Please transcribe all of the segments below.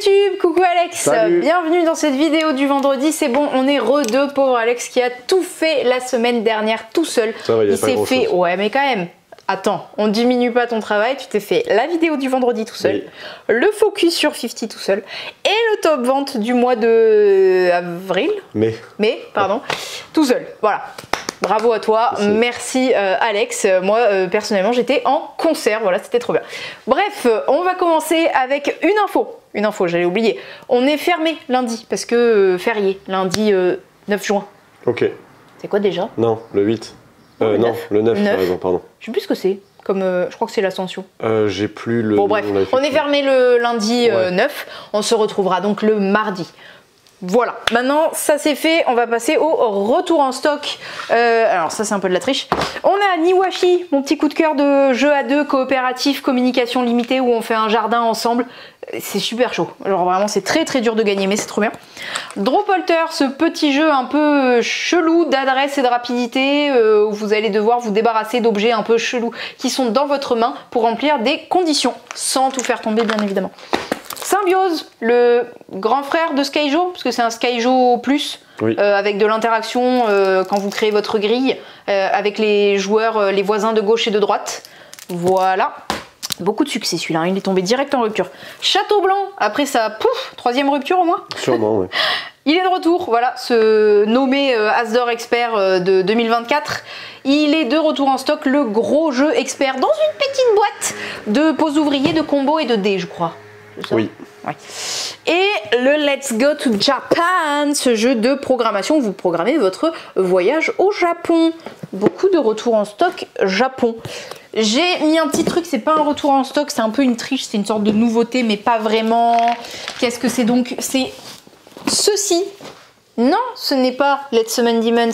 YouTube, coucou Alex. Salut. Bienvenue dans cette vidéo du vendredi. C'est bon, on est re-deux, pauvre Alex qui a tout fait la semaine dernière tout seul. Ça va, il s'est fait, ouais mais quand même, attends, on diminue pas ton travail, tu t'es fait la vidéo du vendredi tout seul, oui. Le focus sur 50 tout seul, et le top vente du mois de avril, mai, pardon, tout seul, voilà. Bravo à toi, merci Alex. Moi personnellement j'étais en concert, voilà, c'était trop bien. Bref, on va commencer avec une info, j'allais oublier. On est fermé lundi parce que férié, lundi 9 juin. Ok. C'est quoi déjà? Non, le 8. Non, le 9, par exemple, pardon. Je sais plus ce que c'est, comme je crois que c'est l'Ascension. J'ai plus le... Bon bref, on est fermé le lundi 9, on se retrouvera donc le mardi. Voilà, maintenant ça c'est fait, on va passer au retour en stock. Alors ça c'est un peu de la triche. On a Niwashi, mon petit coup de cœur de jeu à deux coopératif, communication limitée où on fait un jardin ensemble. C'est super chaud, genre vraiment c'est très dur de gagner mais c'est trop bien. Dropolter, ce petit jeu un peu chelou d'adresse et de rapidité où vous allez devoir vous débarrasser d'objets un peu chelous qui sont dans votre main pour remplir des conditions sans tout faire tomber bien évidemment. Symbiose, le grand frère de Skyjo, parce que c'est un Skyjo plus, oui. Avec de l'interaction quand vous créez votre grille, avec les joueurs, les voisins de gauche et de droite. Voilà. Beaucoup de succès celui-là, hein. Il est tombé direct en rupture. Château Blanc, après ça, pouf, troisième rupture au moins. Sûrement, oui. Il est de retour, voilà, ce nommé Asdor Expert de 2024. Il est de retour en stock, le gros jeu expert, dans une petite boîte de pose ouvriers, de combos et de dés, je crois. Oui. Ouais. Et le Let's Go to Japan, ce jeu de programmation où vous programmez votre voyage au Japon. Beaucoup de retours en stock Japon. J'ai mis un petit truc, c'est pas un retour en stock, c'est un peu une triche, c'est une sorte de nouveauté, mais pas vraiment. Qu'est-ce que c'est donc? C'est ceci. Non, ce n'est pas Let's Summon Demons.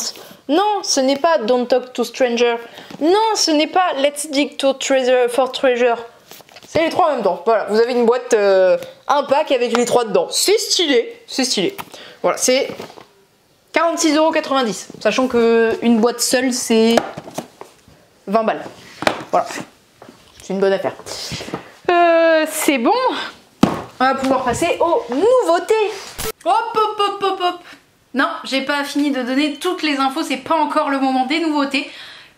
Non, ce n'est pas Don't Talk to Stranger. Non, ce n'est pas Let's Dig to Treasure for Treasure. C'est les trois en même temps. Voilà, vous avez une boîte, un pack avec les trois dedans. C'est stylé, c'est stylé. Voilà, c'est 46,90 €. Sachant qu'une boîte seule, c'est 20 balles. Voilà, c'est une bonne affaire. C'est bon. On va pouvoir passer aux nouveautés. Hop. Non, j'ai pas fini de donner toutes les infos, c'est pas encore le moment des nouveautés.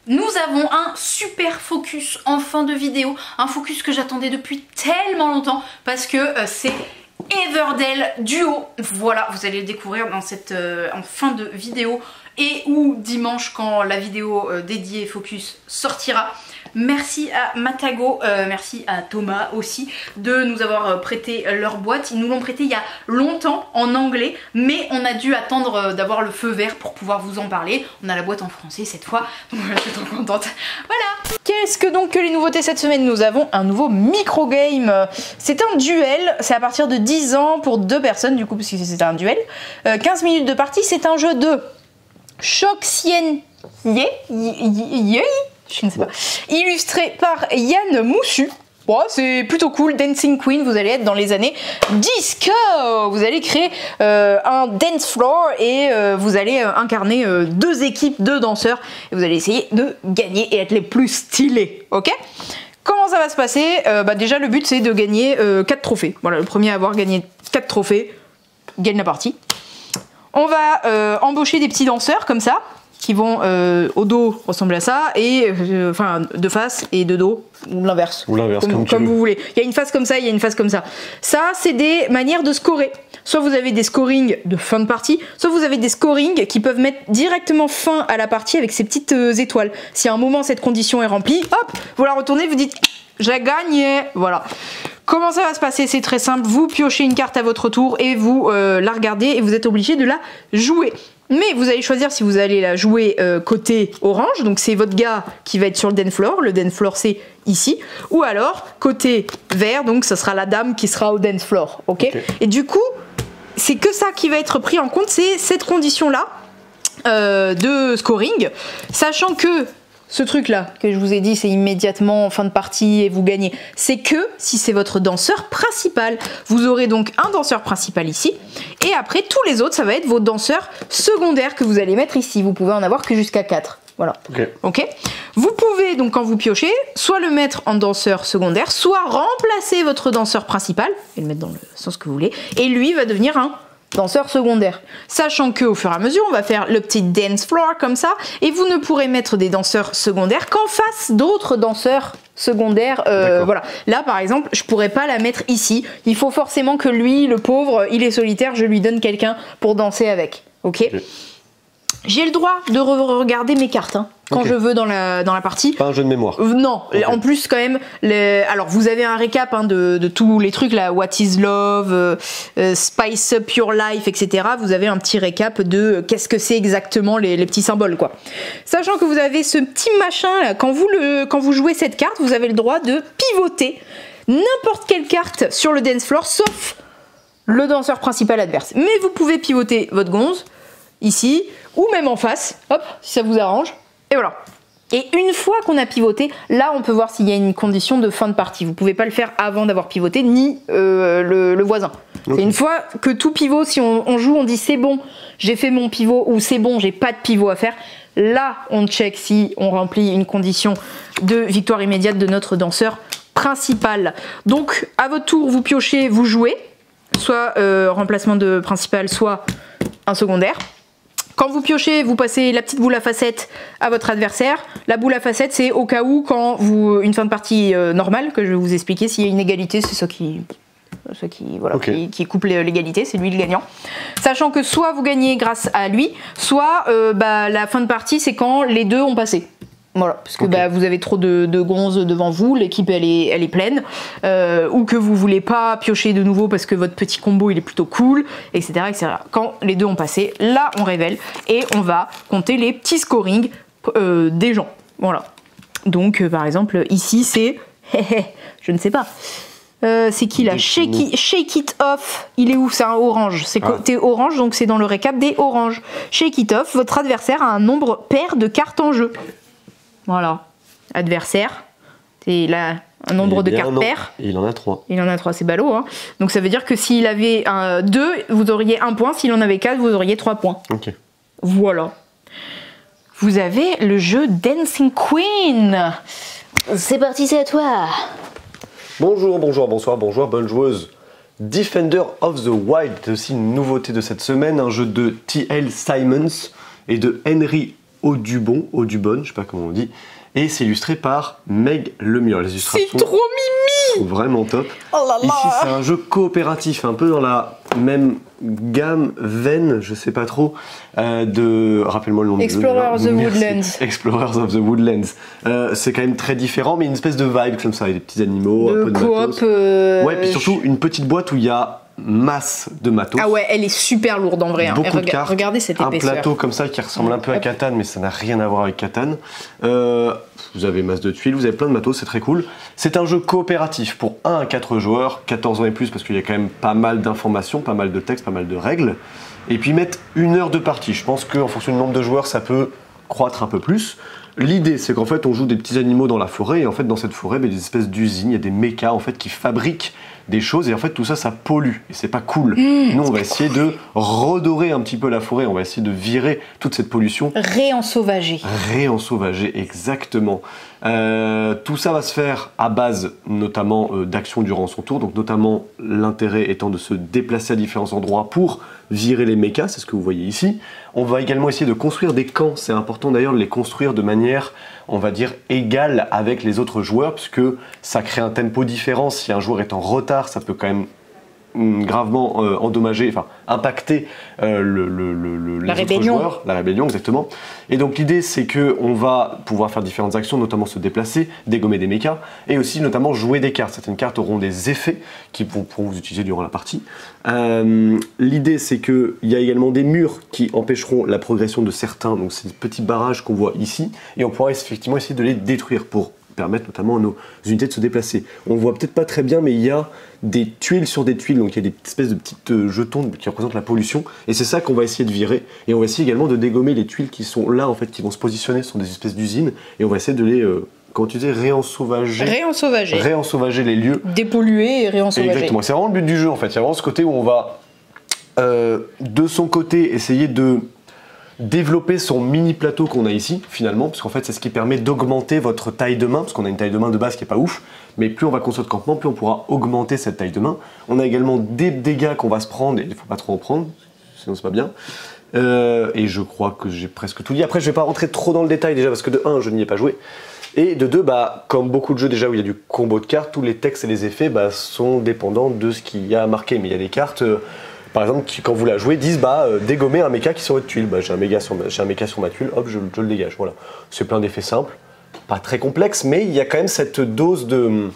Nous avons un super focus en fin de vidéo, un focus que j'attendais depuis tellement longtemps parce que c'est Everdell Duo. Voilà, vous allez le découvrir dans cette en fin de vidéo et ou dimanche quand la vidéo dédiée focus sortira. Merci à Matago, merci à Thomas aussi de nous avoir prêté leur boîte. Ils nous l'ont prêté il y a longtemps en anglais, mais on a dû attendre d'avoir le feu vert pour pouvoir vous en parler. On a la boîte en français cette fois, donc je suis trop contente. Voilà. Qu'est-ce que donc que les nouveautés cette semaine? Nous avons un nouveau micro-game. C'est un duel, c'est à partir de 10 ans pour 2 personnes du coup, parce que c'est un duel. 15 minutes de partie, c'est un jeu de Choxian je ne sais pas. Illustré par Yann Moussu. Bon, c'est plutôt cool. Dancing Queen, vous allez être dans les années disco. Vous allez créer un dance floor et vous allez incarner 2 équipes de danseurs. Et vous allez essayer de gagner et être les plus stylés. Ok? Comment ça va se passer? Déjà, le but c'est de gagner 4 trophées. Voilà, le premier à avoir gagné 4 trophées gagne la partie. On va embaucher des petits danseurs comme ça, qui vont au dos ressembler à ça, et enfin de face et de dos, ou l'inverse. Ou l'inverse, comme vous voulez. Il y a une face comme ça, il y a une face comme ça. Ça, c'est des manières de scorer. Soit vous avez des scorings de fin de partie, soit vous avez des scorings qui peuvent mettre directement fin à la partie avec ces petites étoiles. Si à un moment cette condition est remplie, hop, vous la retournez, vous dites j'ai gagné. Voilà. Comment ça va se passer? C'est très simple, vous piochez une carte à votre tour et vous la regardez et vous êtes obligé de la jouer. Mais vous allez choisir si vous allez la jouer côté orange, donc c'est votre gars qui va être sur le dance floor c'est ici, ou alors côté vert, donc ça sera la dame qui sera au dance floor, ok. Et du coup, c'est que ça qui va être pris en compte, c'est cette condition-là de scoring, sachant que ce truc là que je vous ai dit c'est immédiatement en fin de partie et vous gagnez, c'est que si c'est votre danseur principal. Vous aurez donc un danseur principal ici et après tous les autres ça va être vos danseurs secondaires que vous allez mettre ici. Vous pouvez en avoir que jusqu'à 4. Voilà. Ok. Vous pouvez donc quand vous piochez, soit le mettre en danseur secondaire, soit remplacer votre danseur principal et le mettre dans le sens que vous voulez, et lui va devenir un danseur secondaire. Sachant que au fur et à mesure, on va faire le petit dance floor comme ça, et vous ne pourrez mettre des danseurs secondaires qu'en face d'autres danseurs secondaires. Voilà. Là, par exemple, je pourrais pas la mettre ici. Il faut forcément que lui, le pauvre, il est solitaire, je lui donne quelqu'un pour danser avec. Ok. J'ai le droit de regarder mes cartes quand je veux dans la partie. Pas un jeu de mémoire. Non, en plus quand même, alors vous avez un récap de tous les trucs là, What is Love, Spice Up Your Life, etc. Vous avez un petit récap de qu'est-ce que c'est exactement les petits symboles quoi. Sachant que vous avez ce petit machin là, quand vous jouez cette carte, vous avez le droit de pivoter n'importe quelle carte sur le dance floor sauf le danseur principal adverse. Mais vous pouvez pivoter votre gonze ici, ou même en face, hop, si ça vous arrange, et voilà. Et une fois qu'on a pivoté, là on peut voir s'il y a une condition de fin de partie. Vous pouvez pas le faire avant d'avoir pivoté, ni le voisin. C'est une fois que tout pivot, si on joue, on dit c'est bon, j'ai fait mon pivot, ou c'est bon, j'ai pas de pivot à faire. Là, on check si on remplit une condition de victoire immédiate de notre danseur principal. Donc, à votre tour, vous piochez, vous jouez, soit remplacement de principal, soit un secondaire. Quand vous piochez, vous passez la petite boule à facettes à votre adversaire. La boule à facettes, c'est au cas où, quand une fin de partie normale, que je vais vous expliquer, s'il y a une égalité, c'est ça qui coupe l'égalité, c'est lui le gagnant. Sachant que soit vous gagnez grâce à lui, soit la fin de partie, c'est quand les deux ont passé. Voilà, parce que vous avez trop de gonzes devant vous, l'équipe elle est pleine, ou que vous voulez pas piocher de nouveau parce que votre petit combo il est plutôt cool, etc., etc. Quand les deux ont passé, là on révèle et on va compter les petits scorings des gens. Voilà. Donc par exemple ici c'est, je ne sais pas. C'est qui là? Shake It Off. Il est où? C'est un orange. C'est côté orange, donc c'est dans le récap des oranges. Shake It Off. Votre adversaire a un nombre pair de cartes en jeu. Voilà. Adversaire. C'est là un nombre de cartes paires. Il en a 3. Il en a 3, c'est ballot. Hein. Donc ça veut dire que s'il avait 2, vous auriez 1 point. S'il en avait 4, vous auriez 3 points. Ok. Voilà. Vous avez le jeu Dancing Queen. C'est parti, c'est à toi. Bonjour, bonjour, bonsoir, bonjour, bonne joueuse. Defender of the Wild, c'est aussi une nouveauté de cette semaine, un jeu de T.L. Simons et de Henry Audubon, je sais pas comment on dit, et c'est illustré par Meg Lemire. Les illustrations c'est trop mimi, sont vraiment top. Oh là là. Ici c'est un jeu coopératif, un peu dans la même veine, je sais pas trop, rappelle-moi le nom Explorers of the Woodlands. Explorers of the Woodlands. C'est quand même très différent, mais une espèce de vibe comme ça, avec des petits animaux, un peu de matos. Ouais, puis surtout une petite boîte où il y a masse de matos. Ah ouais, elle est super lourde en vrai. Beaucoup de cartes. Regardez cette épaisseur. Un plateau comme ça qui ressemble un peu à Catan, mais ça n'a rien à voir avec Catan. Vous avez masse de tuiles, vous avez plein de matos, c'est très cool. C'est un jeu coopératif pour 1 à 4 joueurs, 14 ans et plus, parce qu'il y a quand même pas mal d'informations, pas mal de textes, pas mal de règles. Et puis mettre 1 heure de partie. Je pense qu'en fonction du nombre de joueurs, ça peut croître un peu plus. L'idée, c'est qu'en fait, on joue des petits animaux dans la forêt, et en fait, dans cette forêt, il y a des espèces d'usines, il y a des mechas en fait qui fabriquent des choses, et en fait, tout ça, ça pollue, et c'est pas cool. Nous, on va essayer de redorer un petit peu la forêt, on va essayer de virer toute cette pollution. Réensauvager. Réensauvager, exactement. Tout ça va se faire à base, notamment, d'actions durant son tour, donc notamment l'intérêt étant de se déplacer à différents endroits pour virer les mechas, c'est ce que vous voyez ici. On va également essayer de construire des camps, c'est important d'ailleurs de les construire de manière, on va dire, égale avec les autres joueurs, puisque ça crée un tempo différent. Si un joueur est en retard, ça peut quand même gravement endommager, enfin impacter les autres joueurs, la rébellion exactement. Et donc l'idée c'est que on va pouvoir faire différentes actions, notamment se déplacer, dégommer des mechas, et aussi notamment jouer des cartes. Certaines cartes auront des effets qui pourront vous utiliser durant la partie. L'idée c'est qu'il y a également des murs qui empêcheront la progression de certains, donc ces petits barrages qu'on voit ici, et on pourra effectivement essayer de les détruire pour permettre notamment à nos unités de se déplacer. On voit peut-être pas très bien, mais il y a des tuiles sur des tuiles, donc il y a des espèces de petites jetons qui représentent la pollution, et c'est ça qu'on va essayer de virer. Et on va essayer également de dégommer les tuiles qui sont là, en fait, qui vont se positionner sur des espèces d'usines, et on va essayer de les, comment tu disais, réensauvager. Réensauvager les lieux. Dépolluer et réensauvager. Exactement, c'est vraiment le but du jeu, en fait. Il y a vraiment ce côté où on va, de son côté, essayer de développer son mini plateau qu'on a ici finalement, parce qu'en fait c'est ce qui permet d'augmenter votre taille de main, parce qu'on a une taille de main de base qui est pas ouf, mais plus on va construire de campement, plus on pourra augmenter cette taille de main. On a également des dégâts qu'on va se prendre, et il faut pas trop en prendre, sinon c'est pas bien. Et je crois que j'ai presque tout dit. Après je vais pas rentrer trop dans le détail déjà, parce que de 1 je n'y ai pas joué, et de 2, bah, comme beaucoup de jeux déjà où il y a du combo de cartes, tous les textes et les effets bah, sont dépendants de ce qu'il y a marqué, mais il y a des cartes... par exemple, qui, quand vous la jouez, disent dégommer un méca qui est sur votre tuile. Bah, j'ai un méca sur ma tuile, hop, je le dégage. Voilà. C'est plein d'effets simples, pas très complexes, mais il y a quand même cette dose de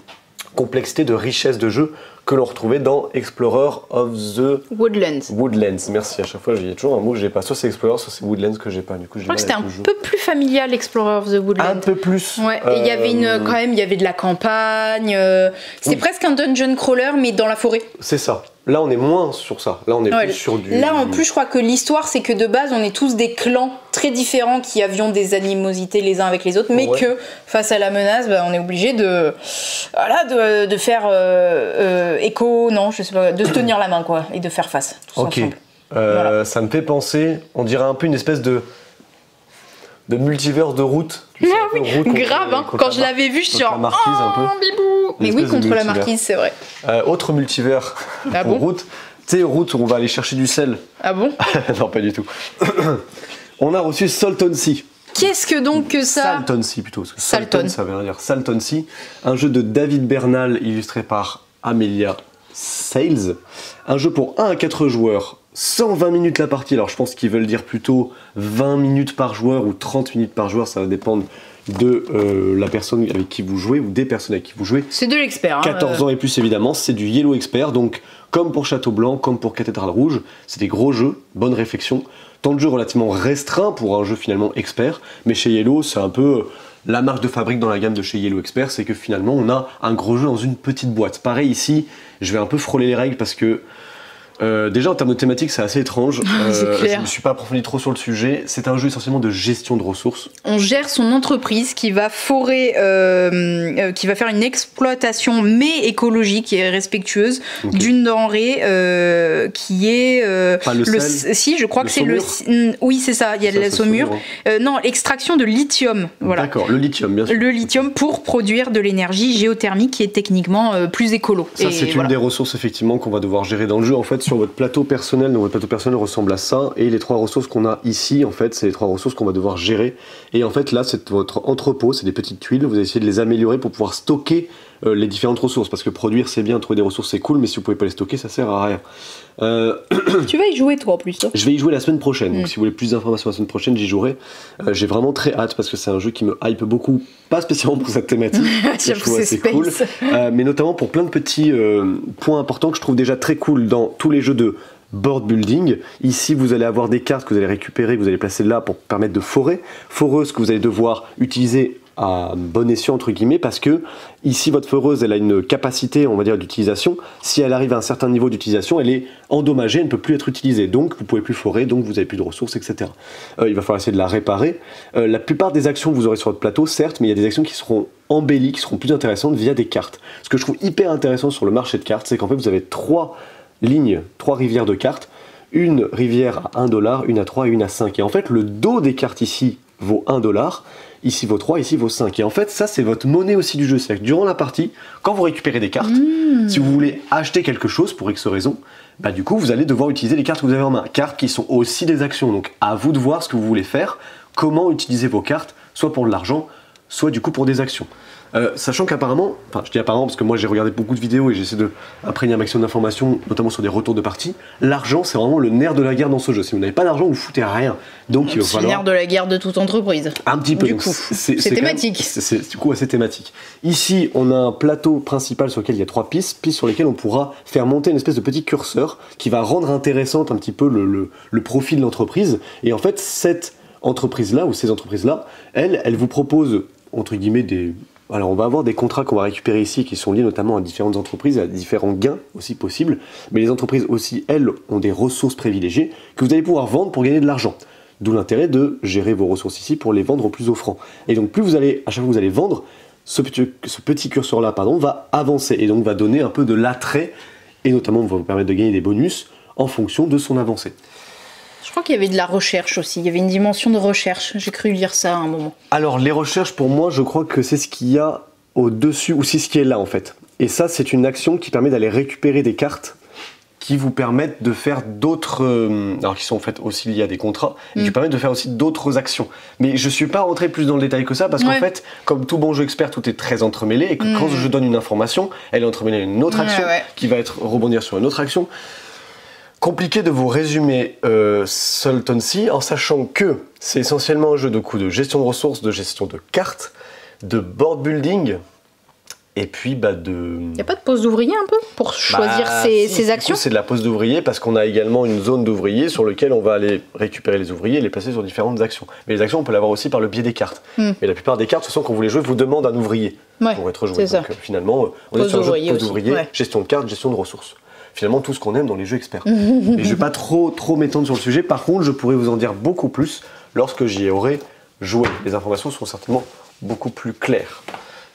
complexité, de richesse de jeu que l'on retrouvait dans Explorer of the Woodlands. Merci, à chaque fois, il y a toujours un mot que j'ai pas. Soit c'est Explorer, soit c'est Woodlands que j'ai pas. Du coup, je crois que c'était un peu plus familial, Explorer of the Woodlands. Un peu plus. Ouais, et il y avait quand même, il y avait de la campagne. C'était presque un dungeon crawler, mais dans la forêt. C'est ça. Là, on est moins sur ça. Là, on est plus sur du... Là, en plus, je crois que l'histoire, c'est que de base, on est tous des clans très différents qui avions des animosités les uns avec les autres, mais que face à la menace, bah, on est obligé de faire écho, non, je sais pas, de se tenir la main, quoi, et de faire face. Ok. Voilà. Ça me fait penser, on dirait un peu une espèce de multivers de route. Tu sais, oui, grave, hein. Quand je l'avais vu, je suis genre, bibou. Mais oui, contre la marquise, c'est vrai. Autre multivers pour route. Tu sais, route où on va aller chercher du sel. Ah bon? Non, pas du tout. On a reçu Salton Sea. Qu'est-ce que donc que ça? Salton Sea plutôt. Parce que Salton, ça veut rien dire. Salton Sea, un jeu de David Bernal illustré par Amelia Sales. Un jeu pour 1 à 4 joueurs. 120 minutes la partie, alors je pense qu'ils veulent dire plutôt 20 minutes par joueur ou 30 minutes par joueur, ça va dépendre de la personne avec qui vous jouez ou des personnes avec qui vous jouez. C'est de l'expert. 14 ans et plus évidemment, c'est du Yellow Expert, donc comme pour Château Blanc, comme pour Cathédrale Rouge, c'est des gros jeux, bonne réflexion. Temps de jeu relativement restreint pour un jeu finalement expert, mais chez Yellow c'est un peu la marque de fabrique dans la gamme de chez Yellow Expert, c'est que finalement on a un gros jeu dans une petite boîte. Pareil ici, je vais un peu frôler les règles parce que déjà en termes de thématique c'est assez étrange, je ne me suis pas approfondi trop sur le sujet, c'est un jeu essentiellement de gestion de ressources. On gère son entreprise qui va forer, qui va faire une exploitation mais écologique et respectueuse d'une denrée qui est... le sel, si, je crois que c'est le... Oui c'est ça, il y a de la saumure. Non, extraction de lithium. Voilà. D'accord, le lithium bien sûr. Le lithium pour produire de l'énergie géothermique qui est techniquement plus écolo. Ça c'est une des ressources effectivement qu'on va devoir gérer dans le jeu en fait. Sur votre plateau personnel, donc votre plateau personnel ressemble à ça, et les 3 ressources qu'on a ici, en fait, c'est les 3 ressources qu'on va devoir gérer. Et en fait, là, c'est votre entrepôt, c'est des petites tuiles, vous allez essayer de les améliorer pour pouvoir stocker les différentes ressources, parce que produire c'est bien, trouver des ressources c'est cool, mais si vous pouvez pas les stocker, ça sert à rien. Tu vas y jouer toi en plus, hein? Je vais y jouer la semaine prochaine, donc si vous voulez plus d'informations la semaine prochaine, j'y jouerai. J'ai vraiment très hâte, parce que c'est un jeu qui me hype beaucoup, pas spécialement pour cette thématique, que je trouve assez cool, mais notamment pour plein de petits points importants que je trouve déjà très cool dans tous les jeux de board building. Ici vous allez avoir des cartes que vous allez récupérer, que vous allez placer là pour permettre de forer, foreuse que vous allez devoir utiliser à bon escient entre guillemets, parce que ici votre foreuse elle a une capacité on va dire d'utilisation, si elle arrive à un certain niveau d'utilisation elle est endommagée, elle ne peut plus être utilisée, donc vous pouvez plus forer, donc vous avez plus de ressources, etc. Il va falloir essayer de la réparer. La plupart des actions que vous aurez sur votre plateau certes, mais il y a des actions qui seront embellies, qui seront plus intéressantes via des cartes. Ce que je trouve hyper intéressant sur le marché de cartes, c'est qu'en fait vous avez 3 lignes, 3 rivières de cartes, une rivière à 1$, une à 3 et une à 5, et en fait le dos des cartes ici vaut 1$, ici vaut 3, ici vaut 5. Et en fait, ça, c'est votre monnaie aussi du jeu. C'est-à-dire que durant la partie, quand vous récupérez des cartes, si vous voulez acheter quelque chose pour X raison, bah du coup, vous allez devoir utiliser les cartes que vous avez en main. Cartes qui sont aussi des actions. Donc, à vous de voir ce que vous voulez faire, comment utiliser vos cartes, soit pour de l'argent, soit du coup pour des actions. Sachant qu'apparemment, enfin je dis apparemment parce que moi j'ai regardé beaucoup de vidéos et j'essaie de imprégner un maximum d'informations, notamment sur des retours de partie, l'argent c'est vraiment le nerf de la guerre dans ce jeu. Si vous n'avez pas d'argent, vous foutez à rien. Donc il va falloir... C'est le nerf de la guerre de toute entreprise. Un petit peu. Du coup, c'est thématique. C'est du coup assez thématique. Ici, on a un plateau principal sur lequel il y a 3 pistes sur lesquelles on pourra faire monter une espèce de petit curseur qui va rendre intéressante un petit peu le profil de l'entreprise. Et en fait, cette entreprise-là, ou ces entreprises-là, elles vous proposent, entre guillemets, des... Alors on va avoir des contrats qu'on va récupérer ici qui sont liés notamment à différentes entreprises, à différents gains aussi possibles, mais les entreprises aussi, elles, ont des ressources privilégiées que vous allez pouvoir vendre pour gagner de l'argent. D'où l'intérêt de gérer vos ressources ici pour les vendre au plus offrant. Et donc plus vous allez, à chaque fois que vous allez vendre, ce petit curseur-là va avancer et donc va donner un peu de l'attrait et notamment va vous permettre de gagner des bonus en fonction de son avancée. Je crois qu'il y avait de la recherche aussi, il y avait une dimension de recherche, j'ai cru lire ça à un moment. Alors les recherches, pour moi, je crois que c'est ce qu'il y a au-dessus, ou c'est ce qui est là en fait. Et ça, c'est une action qui permet d'aller récupérer des cartes qui vous permettent de faire d'autres, alors qui sont en fait aussi liés à des contrats, et qui permettent de faire aussi d'autres actions. Mais je suis pas rentré plus dans le détail que ça, parce qu'en fait, comme tout bon jeu expert, tout est très entremêlé, et que quand je donne une information, elle est entremêlée à une autre action, qui va être rebondir sur une autre action. Compliqué de vous résumer Salton Sea, en sachant que c'est essentiellement un jeu de coups de gestion de ressources, de gestion de cartes, de board building, et puis Il n'y a pas de pose d'ouvrier un peu pour choisir ses actions? C'est de la pose d'ouvrier parce qu'on a également une zone d'ouvriers sur laquelle on va aller récupérer les ouvriers et les placer sur différentes actions. Mais les actions, on peut l'avoir aussi par le biais des cartes. Mais la plupart des cartes, de toute façon, quand vous les jouez, vous demandent un ouvrier pour être joué. Donc finalement, on est sur un jeu de pose d'ouvrier, gestion de cartes, gestion de ressources. Finalement, tout ce qu'on aime dans les jeux experts. Et je ne vais pas trop m'étendre sur le sujet. Par contre, je pourrais vous en dire beaucoup plus lorsque j'y aurai joué. Les informations seront certainement beaucoup plus claires.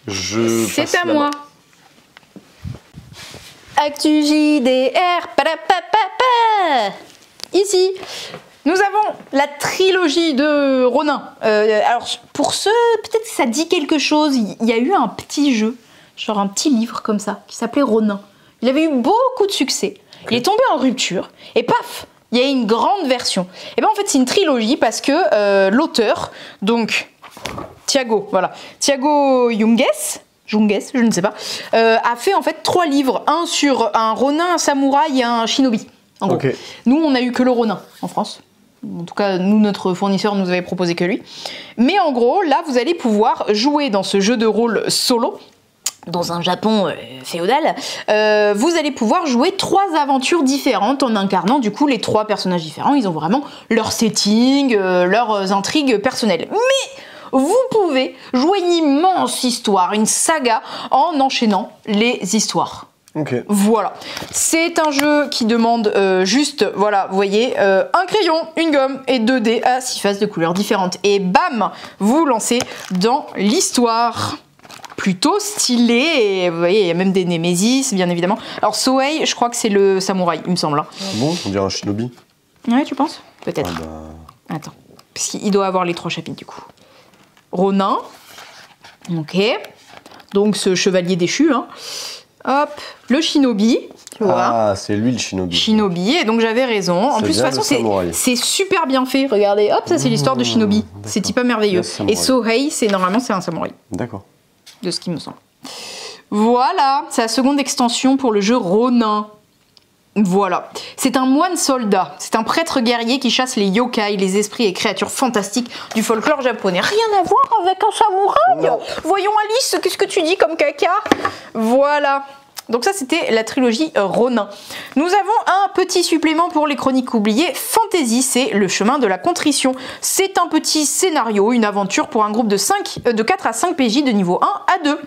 C'est à moi. Actu JDR. Ici, nous avons la trilogie de Ronin. Alors, pour ceux, peut-être que ça dit quelque chose, il y a eu un petit jeu, genre un petit livre comme ça, qui s'appelait Ronin. Il avait eu beaucoup de succès. Il est tombé en rupture, et paf, il y a une grande version. Et bien en fait, c'est une trilogie parce que l'auteur, donc Thiago Junges, je ne sais pas, a fait en fait 3 livres, un sur un Ronin, un samouraï et un shinobi. En gros. Nous, on n'a eu que le Ronin en France. En tout cas, nous, notre fournisseur nous avait proposé que lui. Mais en gros, là, vous allez pouvoir jouer dans ce jeu de rôle solo, dans un Japon féodal, vous allez pouvoir jouer 3 aventures différentes en incarnant du coup les 3 personnages différents. Ils ont vraiment leur setting, leurs intrigues personnelles. Mais vous pouvez jouer une immense histoire, une saga, en enchaînant les histoires. Voilà, c'est un jeu qui demande juste, voilà, vous voyez, un crayon, une gomme et 2 dés à 6 faces de couleurs différentes. Et bam, vous lancez dans l'histoire. Plutôt stylé, et vous voyez, il y a même des Némésis, bien évidemment. Alors Sohei, je crois que c'est le samouraï, il me semble. Ah bon, on dirait un shinobi. Ouais, tu penses? Peut-être. Attends, parce qu'il doit avoir les 3 chapitres du coup. Ronin, ok. Donc ce chevalier déchu, hein. Hop, le shinobi, tu vois. Ah, c'est lui le shinobi. Shinobi, et donc j'avais raison. En plus, de toute façon, c'est super bien fait. Regardez, hop, ça c'est l'histoire de Shinobi. C'est type merveilleux. Et Sohei, normalement, c'est un samouraï. D'accord. De ce qui me semble. Voilà, c'est la seconde extension pour le jeu Ronin. Voilà. C'est un moine soldat. C'est un prêtre guerrier qui chasse les yokai, les esprits et créatures fantastiques du folklore japonais. Rien à voir avec un samouraï. Non. Voyons Alice, qu'est-ce que tu dis comme caca? Voilà. Donc ça, c'était la trilogie Ronin. Nous avons un petit supplément pour les chroniques oubliées. Fantasy, c'est le chemin de la contrition. C'est un petit scénario, une aventure pour un groupe de 4 à 5 PJ de niveau 1 à 2.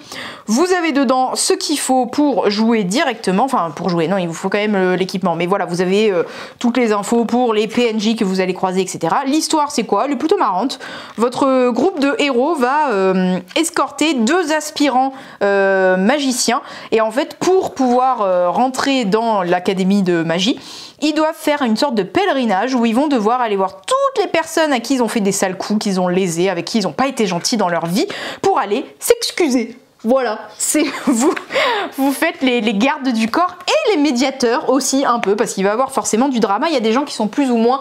Vous avez dedans ce qu'il faut pour jouer directement. Enfin, pour jouer, non, il vous faut quand même l'équipement. Mais voilà, vous avez toutes les infos pour les PNJ que vous allez croiser, etc. L'histoire, c'est quoi? Elle est plutôt marrante. Votre groupe de héros va escorter 2 aspirants magiciens. Et en fait, pour pouvoir rentrer dans l'académie de magie, ils doivent faire une sorte de pèlerinage où ils vont devoir aller voir toutes les personnes à qui ils ont fait des sales coups, qu'ils ont lésés, avec qui ils n'ont pas été gentils dans leur vie, pour aller s'excuser. Voilà, c'est vous faites les gardes du corps et les médiateurs aussi un peu, parce qu'il va y avoir forcément du drama. Il y a des gens qui sont plus ou moins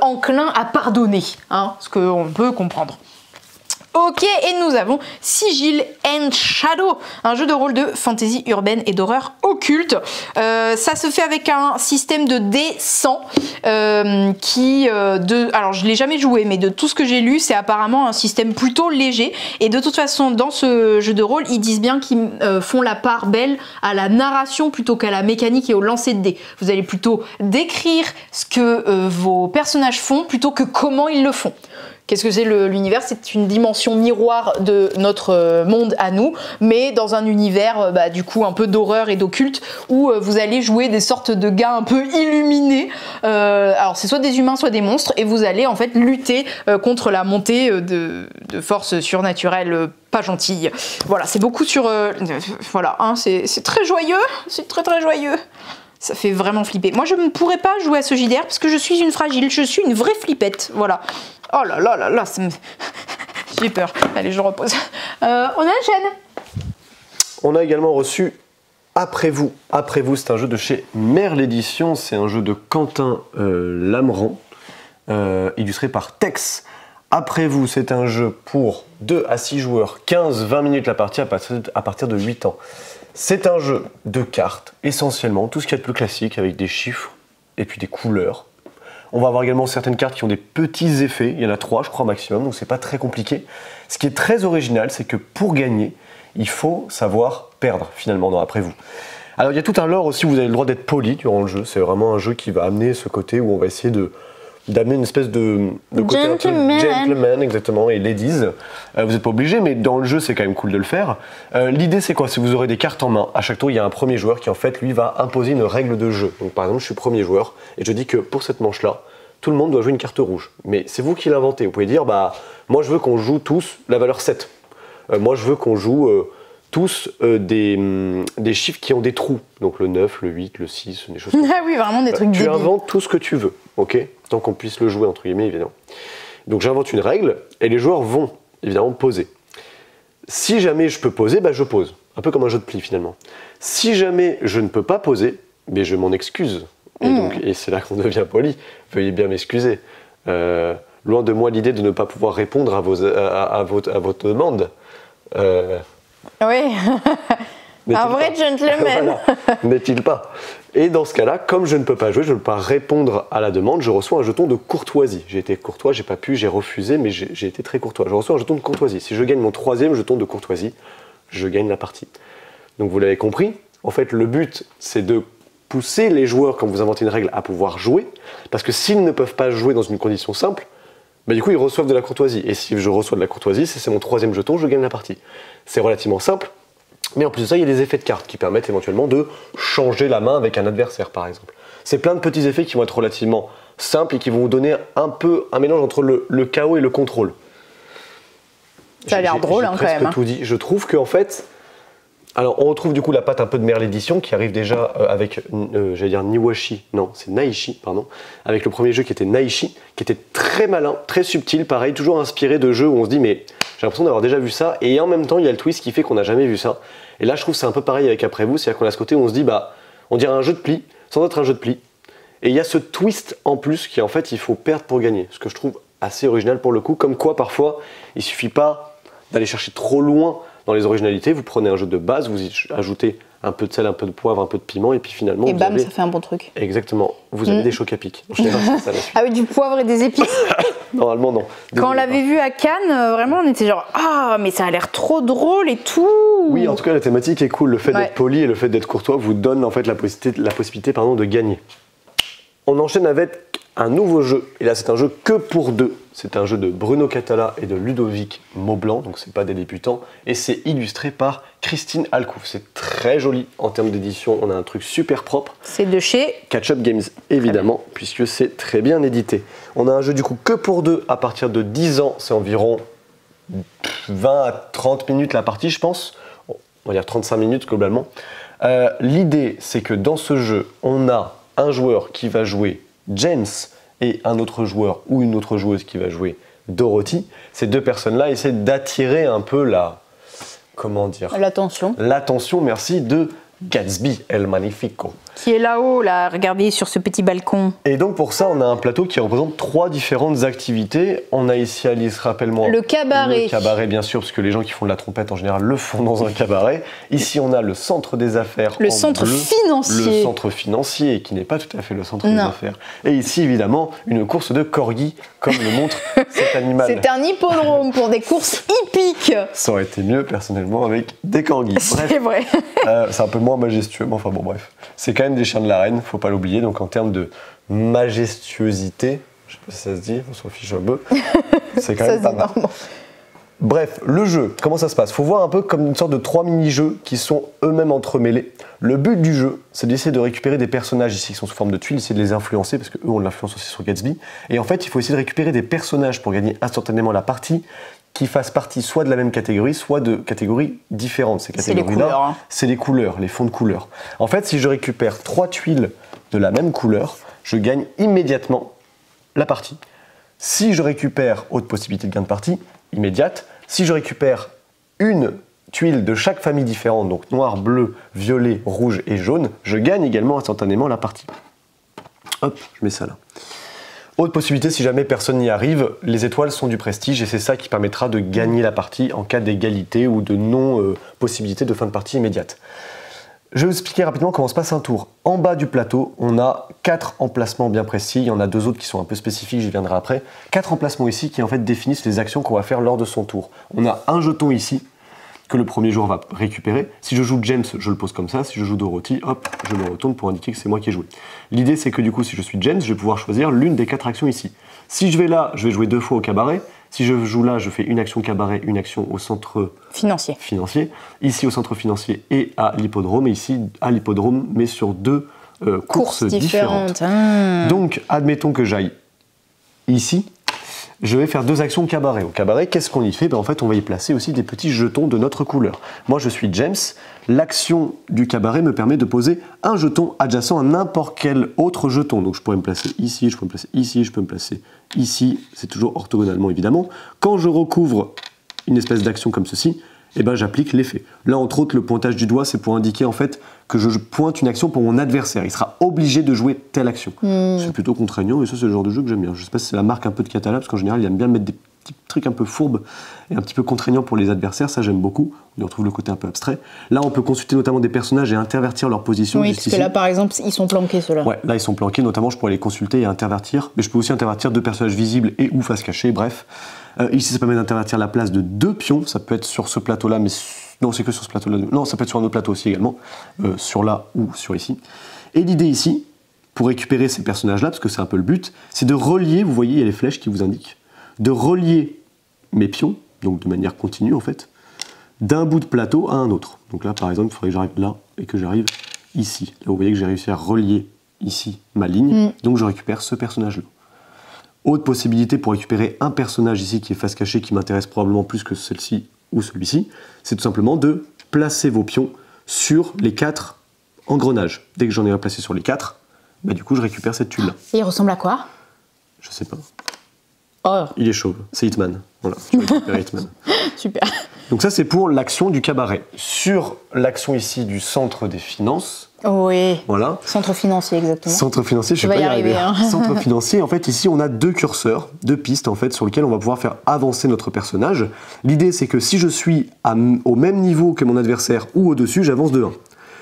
enclins à pardonner, hein, ce qu'on peut comprendre. Ok, et nous avons Sigil and Shadow, un jeu de rôle de fantasy urbaine et d'horreur occulte. Ça se fait avec un système de dés 100 alors je l'ai jamais joué, mais de tout ce que j'ai lu, c'est apparemment un système plutôt léger. Et de toute façon, dans ce jeu de rôle, ils disent bien qu'ils font la part belle à la narration plutôt qu'à la mécanique et au lancer de dés. Vous allez plutôt décrire ce que vos personnages font plutôt que comment ils le font. Qu'est-ce que c'est l'univers? C'est une dimension miroir de notre monde à nous, mais dans un univers du coup un peu d'horreur et d'occulte, où vous allez jouer des sortes de gars un peu illuminés. Alors c'est soit des humains, soit des monstres, et vous allez en fait lutter contre la montée de forces surnaturelles pas gentilles. Voilà, c'est beaucoup sur... voilà, hein, c'est très joyeux, c'est très très joyeux. Ça fait vraiment flipper. Moi, je ne pourrais pas jouer à ce JDR parce que je suis une fragile. Je suis une vraie flippette. Voilà. Oh là là là là, j'ai peur. Allez, je repose. On enchaîne. On a également reçu Après vous. Après vous, c'est un jeu de chez Merle Éditions. C'est un jeu de Quentin Lameran, illustré par Tex. Après vous, c'est un jeu pour 2 à 6 joueurs, 15-20 minutes la partie à partir de 8 ans. C'est un jeu de cartes, essentiellement, tout ce qu'il y a de plus classique, avec des chiffres et puis des couleurs. On va avoir également certaines cartes qui ont des petits effets, il y en a 3 je crois maximum, donc c'est pas très compliqué. Ce qui est très original, c'est que pour gagner, il faut savoir perdre finalement dans Après vous. Alors il y a tout un lore aussi, vous avez le droit d'être poli durant le jeu, c'est vraiment un jeu qui va amener ce côté où on va essayer d'amener une espèce de côté un peu gentleman, exactement, et ladies. Vous n'êtes pas obligé, mais dans le jeu, c'est quand même cool de le faire. L'idée, c'est quoi? C'est que vous aurez des cartes en main. À chaque tour, il y a un premier joueur qui, en fait, lui, va imposer une règle de jeu. Donc, par exemple, je suis premier joueur, et je dis que pour cette manche-là, tout le monde doit jouer une carte rouge. Mais c'est vous qui l'inventez. Vous pouvez dire, bah, moi, je veux qu'on joue tous la valeur 7. Moi, je veux qu'on joue tous des chiffres qui ont des trous. Donc, le 9, le 8, le 6, des choses comme ça. Ah oui, vraiment des trucs Tu débiles. inventes tout ce que tu veux, ok? Tant qu'on puisse le jouer, entre guillemets, évidemment. Donc j'invente une règle, et les joueurs vont, évidemment, poser. Si jamais je peux poser, bah, je pose. Un peu comme un jeu de pli, finalement. Si jamais je ne peux pas poser, mais je m'en excuse. Et c'est là qu'on devient poli. Veuillez bien m'excuser. Loin de moi l'idée de ne pas pouvoir répondre à votre demande. Oui. Un vrai gentleman. Voilà. N'est-il pas? Et dans ce cas-là, comme je ne peux pas jouer, je ne peux pas répondre à la demande, je reçois un jeton de courtoisie. J'ai été courtois, j'ai pas pu, j'ai refusé, mais j'ai été très courtois. Je reçois un jeton de courtoisie. Si je gagne mon 3e jeton de courtoisie, je gagne la partie. Donc vous l'avez compris, en fait le but c'est de pousser les joueurs, quand vous inventez une règle, à pouvoir jouer, parce que s'ils ne peuvent pas jouer dans une condition simple, bah, du coup ils reçoivent de la courtoisie. Et si je reçois de la courtoisie, c'est mon 3e jeton, je gagne la partie. C'est relativement simple. Mais en plus de ça, il y a des effets de cartes qui permettent éventuellement de changer la main avec un adversaire, par exemple. C'est plein de petits effets qui vont être relativement simples et qui vont vous donner un peu un mélange entre le chaos et le contrôle. Ça a l'air drôle, quand même. Tout dit. Je trouve qu'en fait, alors on retrouve du coup la patte un peu de Merle Édition qui arrive déjà avec, j'allais dire Niwashi, non, c'est Naishi, pardon, avec le premier jeu qui était Naishi, qui était très malin, très subtil, pareil, toujours inspiré de jeux où on se dit mais j'ai l'impression d'avoir déjà vu ça, et en même temps il y a le twist qui fait qu'on n'a jamais vu ça. Et là je trouve que c'est un peu pareil avec Après vous, c'est-à-dire qu'on a ce côté où on se dit bah on dirait un jeu de pli sans être un jeu de pli, et il y a ce twist en plus qui en fait il faut perdre pour gagner, ce que je trouve assez original pour le coup, comme quoi parfois il suffit pas d'aller chercher trop loin dans les originalités, vous prenez un jeu de base, vous y ajoutez un peu de sel, un peu de poivre, un peu de piment, et puis finalement... Et bam, ça fait un bon truc. Exactement. Vous avez des chocs à pic. En général, c'est ça, la suite. Ah oui, du poivre et des épices. Normalement, non. Quand on l'avait vu à Cannes, vraiment, on était genre « Ah, mais ça a l'air trop drôle et tout !» Oui, en tout cas, la thématique est cool. Le fait d'être poli et le fait d'être courtois vous donne en fait la possibilité de gagner. On enchaîne avec un nouveau jeu, et là c'est un jeu que pour 2. C'est un jeu de Bruno Catala et de Ludovic Maublanc, donc c'est pas des débutants, et c'est illustré par Christine Alcouf. C'est très joli en termes d'édition, on a un truc super propre. C'est de chez Catch-Up Games, évidemment, puisque c'est très bien édité. On a un jeu du coup que pour 2 à partir de 10 ans, c'est environ 20 à 30 minutes la partie, je pense. On va dire 35 minutes globalement. L'idée, c'est que dans ce jeu, on a un joueur qui va jouer James et un autre joueur ou une autre joueuse qui va jouer Dorothy. Ces deux personnes-là essaient d'attirer un peu l'attention, merci, de Gatsby El Magnifico. Qui est là-haut, là, regardez sur ce petit balcon. Et donc pour ça, on a un plateau qui représente 3 différentes activités. On a ici, Alice, rappelle-moi... Le cabaret. Le cabaret, bien sûr, parce que les gens qui font de la trompette, en général, le font dans un cabaret. Ici, on a le centre des affaires. Le centre financier. Le centre financier, qui n'est pas tout à fait le centre des affaires. Et ici, évidemment, une course de corgis, comme le montre cet animal. C'est un hippodrome pour des courses hippiques. Ça aurait été mieux, personnellement, avec des corgis. C'est vrai. C'est un peu moins majestueux, mais enfin bon, bref. C'est quand même des chiens de la reine, faut pas l'oublier. Donc en termes de majestuosité, je sais pas si ça se dit, on s'en fiche un peu, c'est quand même pas mal. Bref, le jeu, comment ça se passe? Faut voir un peu comme une sorte de 3 mini-jeux qui sont eux-mêmes entremêlés. Le but du jeu, c'est d'essayer de récupérer des personnages ici qui sont sous forme de tuiles, essayer de les influencer, parce qu'eux ont de l'influence aussi sur Gatsby. Et en fait, il faut essayer de récupérer des personnages pour gagner instantanément la partie qui fassent partie soit de la même catégorie, soit de catégories différentes. Ces C'est les catégories-là, couleurs. Hein. c'est les couleurs, les fonds de couleurs. En fait, si je récupère 3 tuiles de la même couleur, je gagne immédiatement la partie. Si je récupère, autre possibilité de gain de partie, immédiate, si je récupère une tuile de chaque famille différente, donc noir, bleu, violet, rouge et jaune, je gagne également instantanément la partie. Hop, je mets ça là. Autre possibilité, si jamais personne n'y arrive, les étoiles sont du prestige et c'est ça qui permettra de gagner la partie en cas d'égalité ou de non-possibilité de fin de partie immédiate. Je vais vous expliquer rapidement comment se passe un tour. En bas du plateau, on a 4 emplacements bien précis. Il y en a 2 autres qui sont un peu spécifiques, j'y viendrai après. 4 emplacements ici qui en fait définissent les actions qu'on va faire lors de son tour. On a un jeton ici que le premier joueur va récupérer. Si je joue James, je le pose comme ça. Si je joue Dorothy, hop, je le retourne pour indiquer que c'est moi qui ai joué. L'idée, c'est que du coup, si je suis James, je vais pouvoir choisir l'une des 4 actions ici. Si je vais là, je vais jouer 2 fois au cabaret. Si je joue là, je fais une action cabaret, une action au centre Financier. Ici au centre financier et à l'hippodrome. Et ici à l'hippodrome, mais sur 2 courses différentes. Ah. Donc, admettons que j'aille ici. Je vais faire 2 actions cabaret. Au cabaret, qu'est-ce qu'on y fait? En fait, on va y placer aussi des petits jetons de notre couleur. Moi, je suis James. L'action du cabaret me permet de poser un jeton adjacent à n'importe quel autre jeton. Donc, je pourrais me placer ici, je peux me placer ici, je peux me placer ici. C'est toujours orthogonalement, évidemment. Quand je recouvre une espèce d'action comme ceci, eh ben, j'applique l'effet. Là, entre autres, le pointage du doigt, c'est pour indiquer en fait que je pointe une action pour mon adversaire. Il sera obligé de jouer telle action. C'est plutôt contraignant et ça, c'est le genre de jeu que j'aime bien. Je ne sais pas si c'est la marque un peu de Catala, parce qu'en général, il aime bien mettre des petits trucs un peu fourbes et un petit peu contraignants pour les adversaires. Ça, j'aime beaucoup. On y retrouve le côté un peu abstrait. Là, on peut consulter notamment des personnages et intervertir leur position. Oui, parce que là, par exemple, ils sont planqués, ceux-là. Ouais, là, ils sont planqués. Notamment, je pourrais les consulter et intervertir. Mais je peux aussi intervertir 2 personnages visibles et ou face cachée, bref. Ici, ça permet d'intervertir la place de 2 pions. Ça peut être sur ce plateau-là, mais non, c'est que sur ce plateau-là. Non, ça peut être sur un autre plateau aussi également. Sur là ou sur ici. Et l'idée ici, pour récupérer ces personnages-là, parce que c'est un peu le but, c'est de relier, vous voyez, il y a les flèches qui vous indiquent, de relier mes pions, donc de manière continue en fait, d'un bout de plateau à un autre. Donc là, par exemple, il faudrait que j'arrive là et que j'arrive ici. Là, vous voyez que j'ai réussi à relier ici ma ligne, donc je récupère ce personnage-là. Autre possibilité pour récupérer un personnage ici qui est face cachée, qui m'intéresse probablement plus que celle-ci ou celui-ci, c'est tout simplement de placer vos pions sur les 4 engrenages. Dès que j'en ai placé sur les 4, bah, du coup je récupère cette tuile-là. Et il ressemble à quoi? Je sais pas. Oh, Il est chauve, c'est Hitman. Voilà, je récupère Hitman. super. Donc ça c'est pour l'action du cabaret. Sur l'action ici du centre des finances, Oui. voilà. Centre financier, exactement. Centre financier, je ne Tu sais vas pas y arriver, hein. Centre financier, en fait, ici, on a 2 curseurs, 2 pistes, en fait, sur lesquelles on va pouvoir faire avancer notre personnage. L'idée, c'est que si je suis au même niveau que mon adversaire ou au-dessus, j'avance de 1.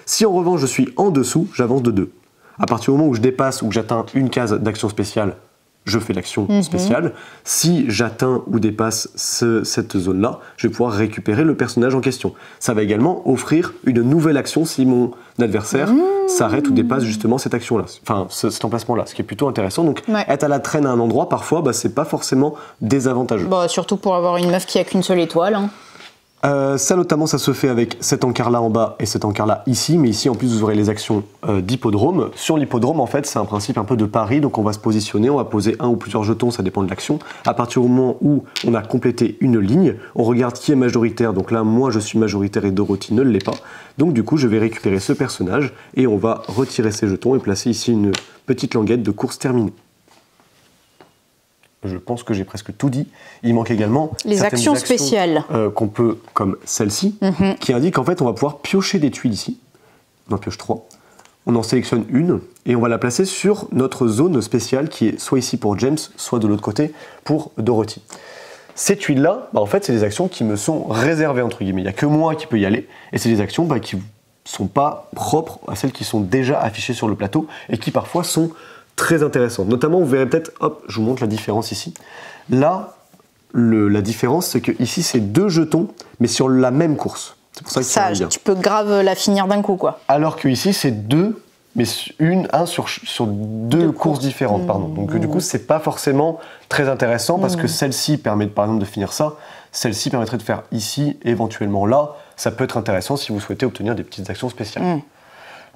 Si en revanche, je suis en dessous, j'avance de 2. À partir du moment où je dépasse ou que j'atteins une case d'action spéciale, je fais l'action spéciale. Si j'atteins ou dépasse cette zone-là, je vais pouvoir récupérer le personnage en question. Ça va également offrir une nouvelle action si mon adversaire s'arrête ou dépasse justement cette action-là, enfin cet emplacement-là, ce qui est plutôt intéressant. Donc être à la traîne à un endroit, parfois, bah, c'est pas forcément désavantageux. Bah, surtout pour avoir une meuf qui a qu'une seule étoile. Hein. Ça notamment, ça se fait avec cet encart-là en bas et cet encart-là ici, mais ici en plus vous aurez les actions d'hippodrome. Sur l'hippodrome, en fait, c'est un principe un peu de pari, donc on va se positionner, on va poser un ou plusieurs jetons, ça dépend de l'action. À partir du moment où on a complété une ligne, on regarde qui est majoritaire, donc là, moi je suis majoritaire et Dorothy ne l'est pas. Donc du coup, je vais récupérer ce personnage et on va retirer ces jetons et placer ici une petite languette de course terminée. Je pense que j'ai presque tout dit. Il manque également les actions spéciales qu'on peut, comme celle-ci, qui indique qu'en fait on va pouvoir piocher des tuiles ici. On en pioche 3. On en sélectionne une et on va la placer sur notre zone spéciale qui est soit ici pour James, soit de l'autre côté pour Dorothy. Ces tuiles-là, bah, en fait, c'est des actions qui me sont réservées, entre guillemets. Il n'y a que moi qui peux y aller. Et c'est des actions bah, qui ne sont pas propres à celles qui sont déjà affichées sur le plateau et qui parfois sont très intéressantes. Notamment, vous verrez peut-être, hop, je vous montre la différence ici. Là, la différence, c'est que ici, c'est 2 jetons, mais sur la même course. C'est pour ça que ça tu peux grave la finir d'un coup, quoi. Alors que ici, c'est 2, mais un sur 2 courses différentes, pardon. Donc du coup, c'est pas forcément très intéressant parce que celle-ci permet, par exemple, de finir ça. Celle-ci permettrait de faire ici, éventuellement là. Ça peut être intéressant si vous souhaitez obtenir des petites actions spéciales.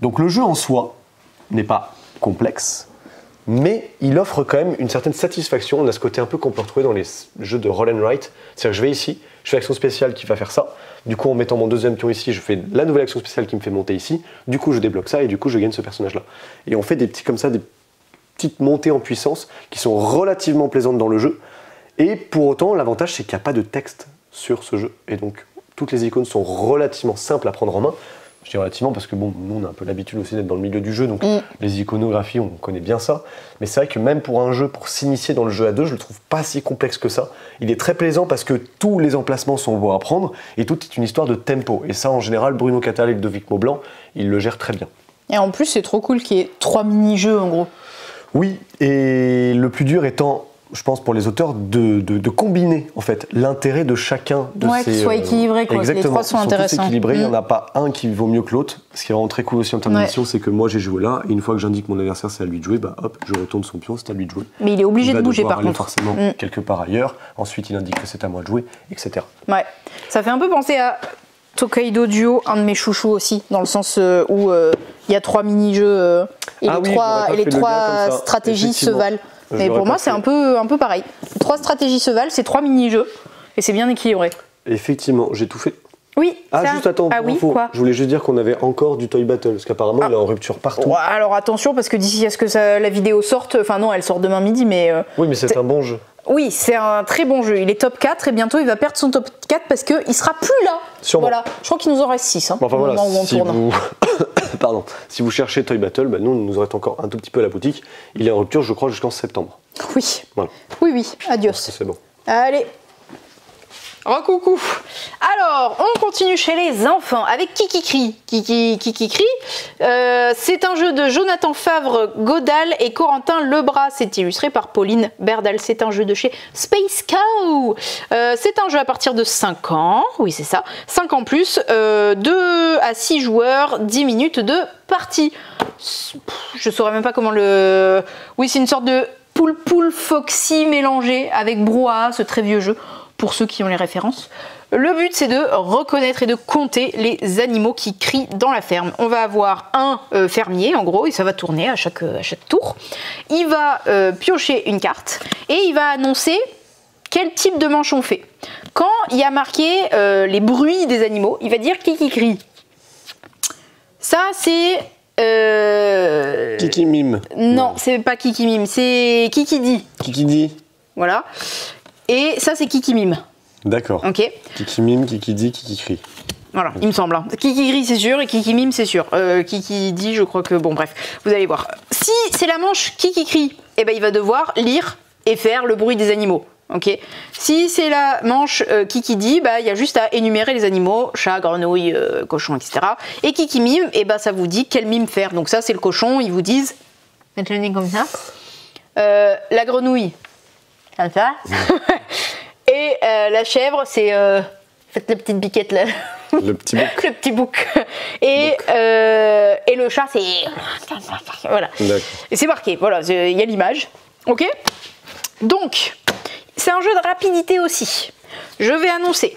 Donc le jeu en soi n'est pas complexe. mais il offre quand même une certaine satisfaction. On a ce côté un peu qu'on peut retrouver dans les jeux de roll and write. C'est-à-dire que je vais ici, je fais l'action spéciale qui va faire ça. Du coup, en mettant mon deuxième pion ici, je fais la nouvelle action spéciale qui me fait monter ici. Du coup, je débloque ça et du coup, je gagne ce personnage-là. Et on fait des petits comme ça, des petites montées en puissance qui sont relativement plaisantes dans le jeu. Et pour autant, l'avantage, c'est qu'il n'y a pas de texte sur ce jeu. Et donc, toutes les icônes sont relativement simples à prendre en main. Je dis relativement parce que bon, nous on a un peu l'habitude aussi d'être dans le milieu du jeu, donc les iconographies, on connaît bien ça. Mais c'est vrai que même pour un jeu, pour s'initier dans le jeu à deux, je le trouve pas si complexe que ça. Il est très plaisant parce que tous les emplacements sont bons à prendre et tout est une histoire de tempo. Et ça, en général, Bruno Cattal et Ludovic Maublanc, ils le gèrent très bien. Et en plus, c'est trop cool qu'il y ait 3 mini-jeux en gros. Oui, et le plus dur étant, je pense pour les auteurs, de combiner en fait l'intérêt de chacun de ces... qu'ils soient équilibrés, quoi. Exactement. Les trois sont intéressants. Équilibrés, il n'y en a pas un qui vaut mieux que l'autre. Ce qui est vraiment très cool aussi en termes d'édition, c'est que moi j'ai joué là, et une fois que j'indique mon adversaire c'est à lui de jouer, bah hop, je retourne son pion, c'est à lui de jouer. Mais il est obligé de bouger par contre. Forcément quelque part ailleurs, ensuite il indique que c'est à moi de jouer, etc. Ouais, ça fait un peu penser à Tokaido Duo, un de mes chouchous aussi, dans le sens où il y a 3 mini-jeux et les trois stratégies se valent. Mais pour moi, c'est un peu pareil. 3 stratégies se valent, c'est 3 mini-jeux et c'est bien équilibré. Effectivement, j'ai tout fait. Oui. Juste attends, quoi je voulais juste dire qu'on avait encore du Toy Battle, parce qu'apparemment il est en rupture partout. Ouais, alors attention, parce que d'ici à ce que la vidéo sorte, enfin non, elle sort demain midi, mais... oui, mais c'est un bon jeu. Oui, c'est un très bon jeu. Il est top 4 et bientôt il va perdre son top 4 parce qu'il sera plus là. Sûrement. Voilà. Je crois qu'il nous en reste 6 enfin, au voilà, moment où on tourne. Pardon. Si vous cherchez Toy Battle, bah, nous, il nous en reste encore un tout petit peu à la boutique. Il est en rupture, je crois, jusqu'en septembre. Oui. Voilà. Oui, adios. C'est bon. Allez. Recoucou. Alors, on continue chez les enfants avec Kikikri. Kikikri, c'est un jeu de Jonathan Favre Godal et Corentin Lebras. C'est illustré par Pauline Berdal. C'est un jeu de chez Space Cow. C'est un jeu à partir de 5 ans. Oui, c'est ça. 5 ans plus. 2 à 6 joueurs, 10 minutes de partie. Je saurais même pas comment le... Oui, c'est une sorte de poule Foxy mélangé avec Brouhaha, ce très vieux jeu. Pour ceux qui ont les références. Le but, c'est de reconnaître et de compter les animaux qui crient dans la ferme. On va avoir un fermier, en gros, et ça va tourner à chaque tour. Il va piocher une carte et il va annoncer quel type de manche on fait. Quand il y a marqué les bruits des animaux, il va dire qui crie. Ça, c'est... Kiki Mime. Non, c'est pas Kiki Mime, c'est Kiki dit. Kiki dit. Voilà. Et ça, c'est Kiki Mime. D'accord. Ok. Kiki Mime, Kiki dit, Kiki crie. Voilà, il me semble. Kiki crie, c'est sûr, et Kiki Mime, c'est sûr. Kiki dit, je crois que... Bon, bref, vous allez voir. Si c'est la manche Kiki crie, eh ben, il va devoir lire et faire le bruit des animaux. Ok. Si c'est la manche Kiki dit, bah, il y a juste à énumérer les animaux, chat, grenouille, cochon, etc. Et Kiki Mime, eh ben, ça vous dit quel mime faire. Donc ça, c'est le cochon, ils vous disent... Mettre le nez comme ça. La grenouille... Comme ça. Et la chèvre, c'est... faites la petite biquette là. Le petit bouc. Le petit bouc. Et le chat, c'est... Voilà. Et c'est marqué, voilà, il y a l'image. Ok. Donc, c'est un jeu de rapidité aussi. Je vais annoncer.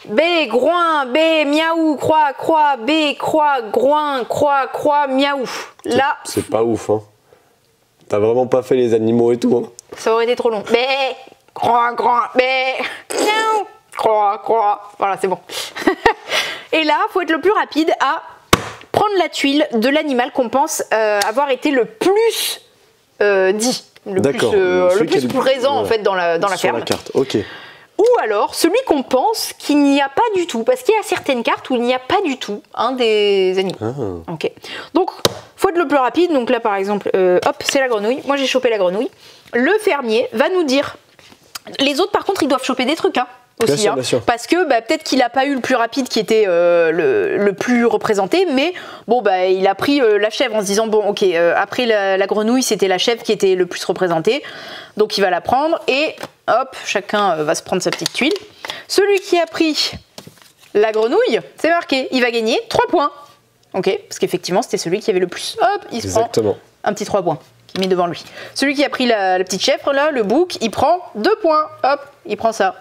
B, groin, B, miaou, croix, croix, B, croix, groin, croix, croix, miaou. Là... C'est pas ouf, hein. T'as vraiment pas fait les animaux et tout, hein. Ça aurait été trop long. Bé, croix, croix, bé, miaou, croix, croix. Voilà, c'est bon. Et là, faut être le plus rapide à prendre la tuile de l'animal qu'on pense avoir été le plus dit. Le plus présent, en fait, dans la ferme. Sur la carte, ok. Ou alors, celui qu'on pense qu'il n'y a pas du tout. Parce qu'il y a certaines cartes où il n'y a pas du tout des animaux. Ah. Ok. Donc, faut être le plus rapide. Donc là, par exemple, hop, c'est la grenouille. Moi, j'ai chopé la grenouille. Le fermier va nous dire... Les autres, par contre, ils doivent choper des trucs, hein, aussi. Bien sûr. Parce que peut-être qu'il n'a pas eu le plus rapide qui était le plus représenté. Mais bon, il a pris la chèvre en se disant, bon, ok, après la grenouille, c'était la chèvre qui était le plus représentée. Donc, il va la prendre et... Hop, chacun va se prendre sa petite tuile. Celui qui a pris la grenouille, c'est marqué, il va gagner 3 points. Ok, parce qu'effectivement, c'était celui qui avait le plus. Hop, il se prend un petit 3 points qui est mis devant lui. Celui qui a pris la petite chèvre, là, le bouc, il prend 2 points. Hop, il prend ça.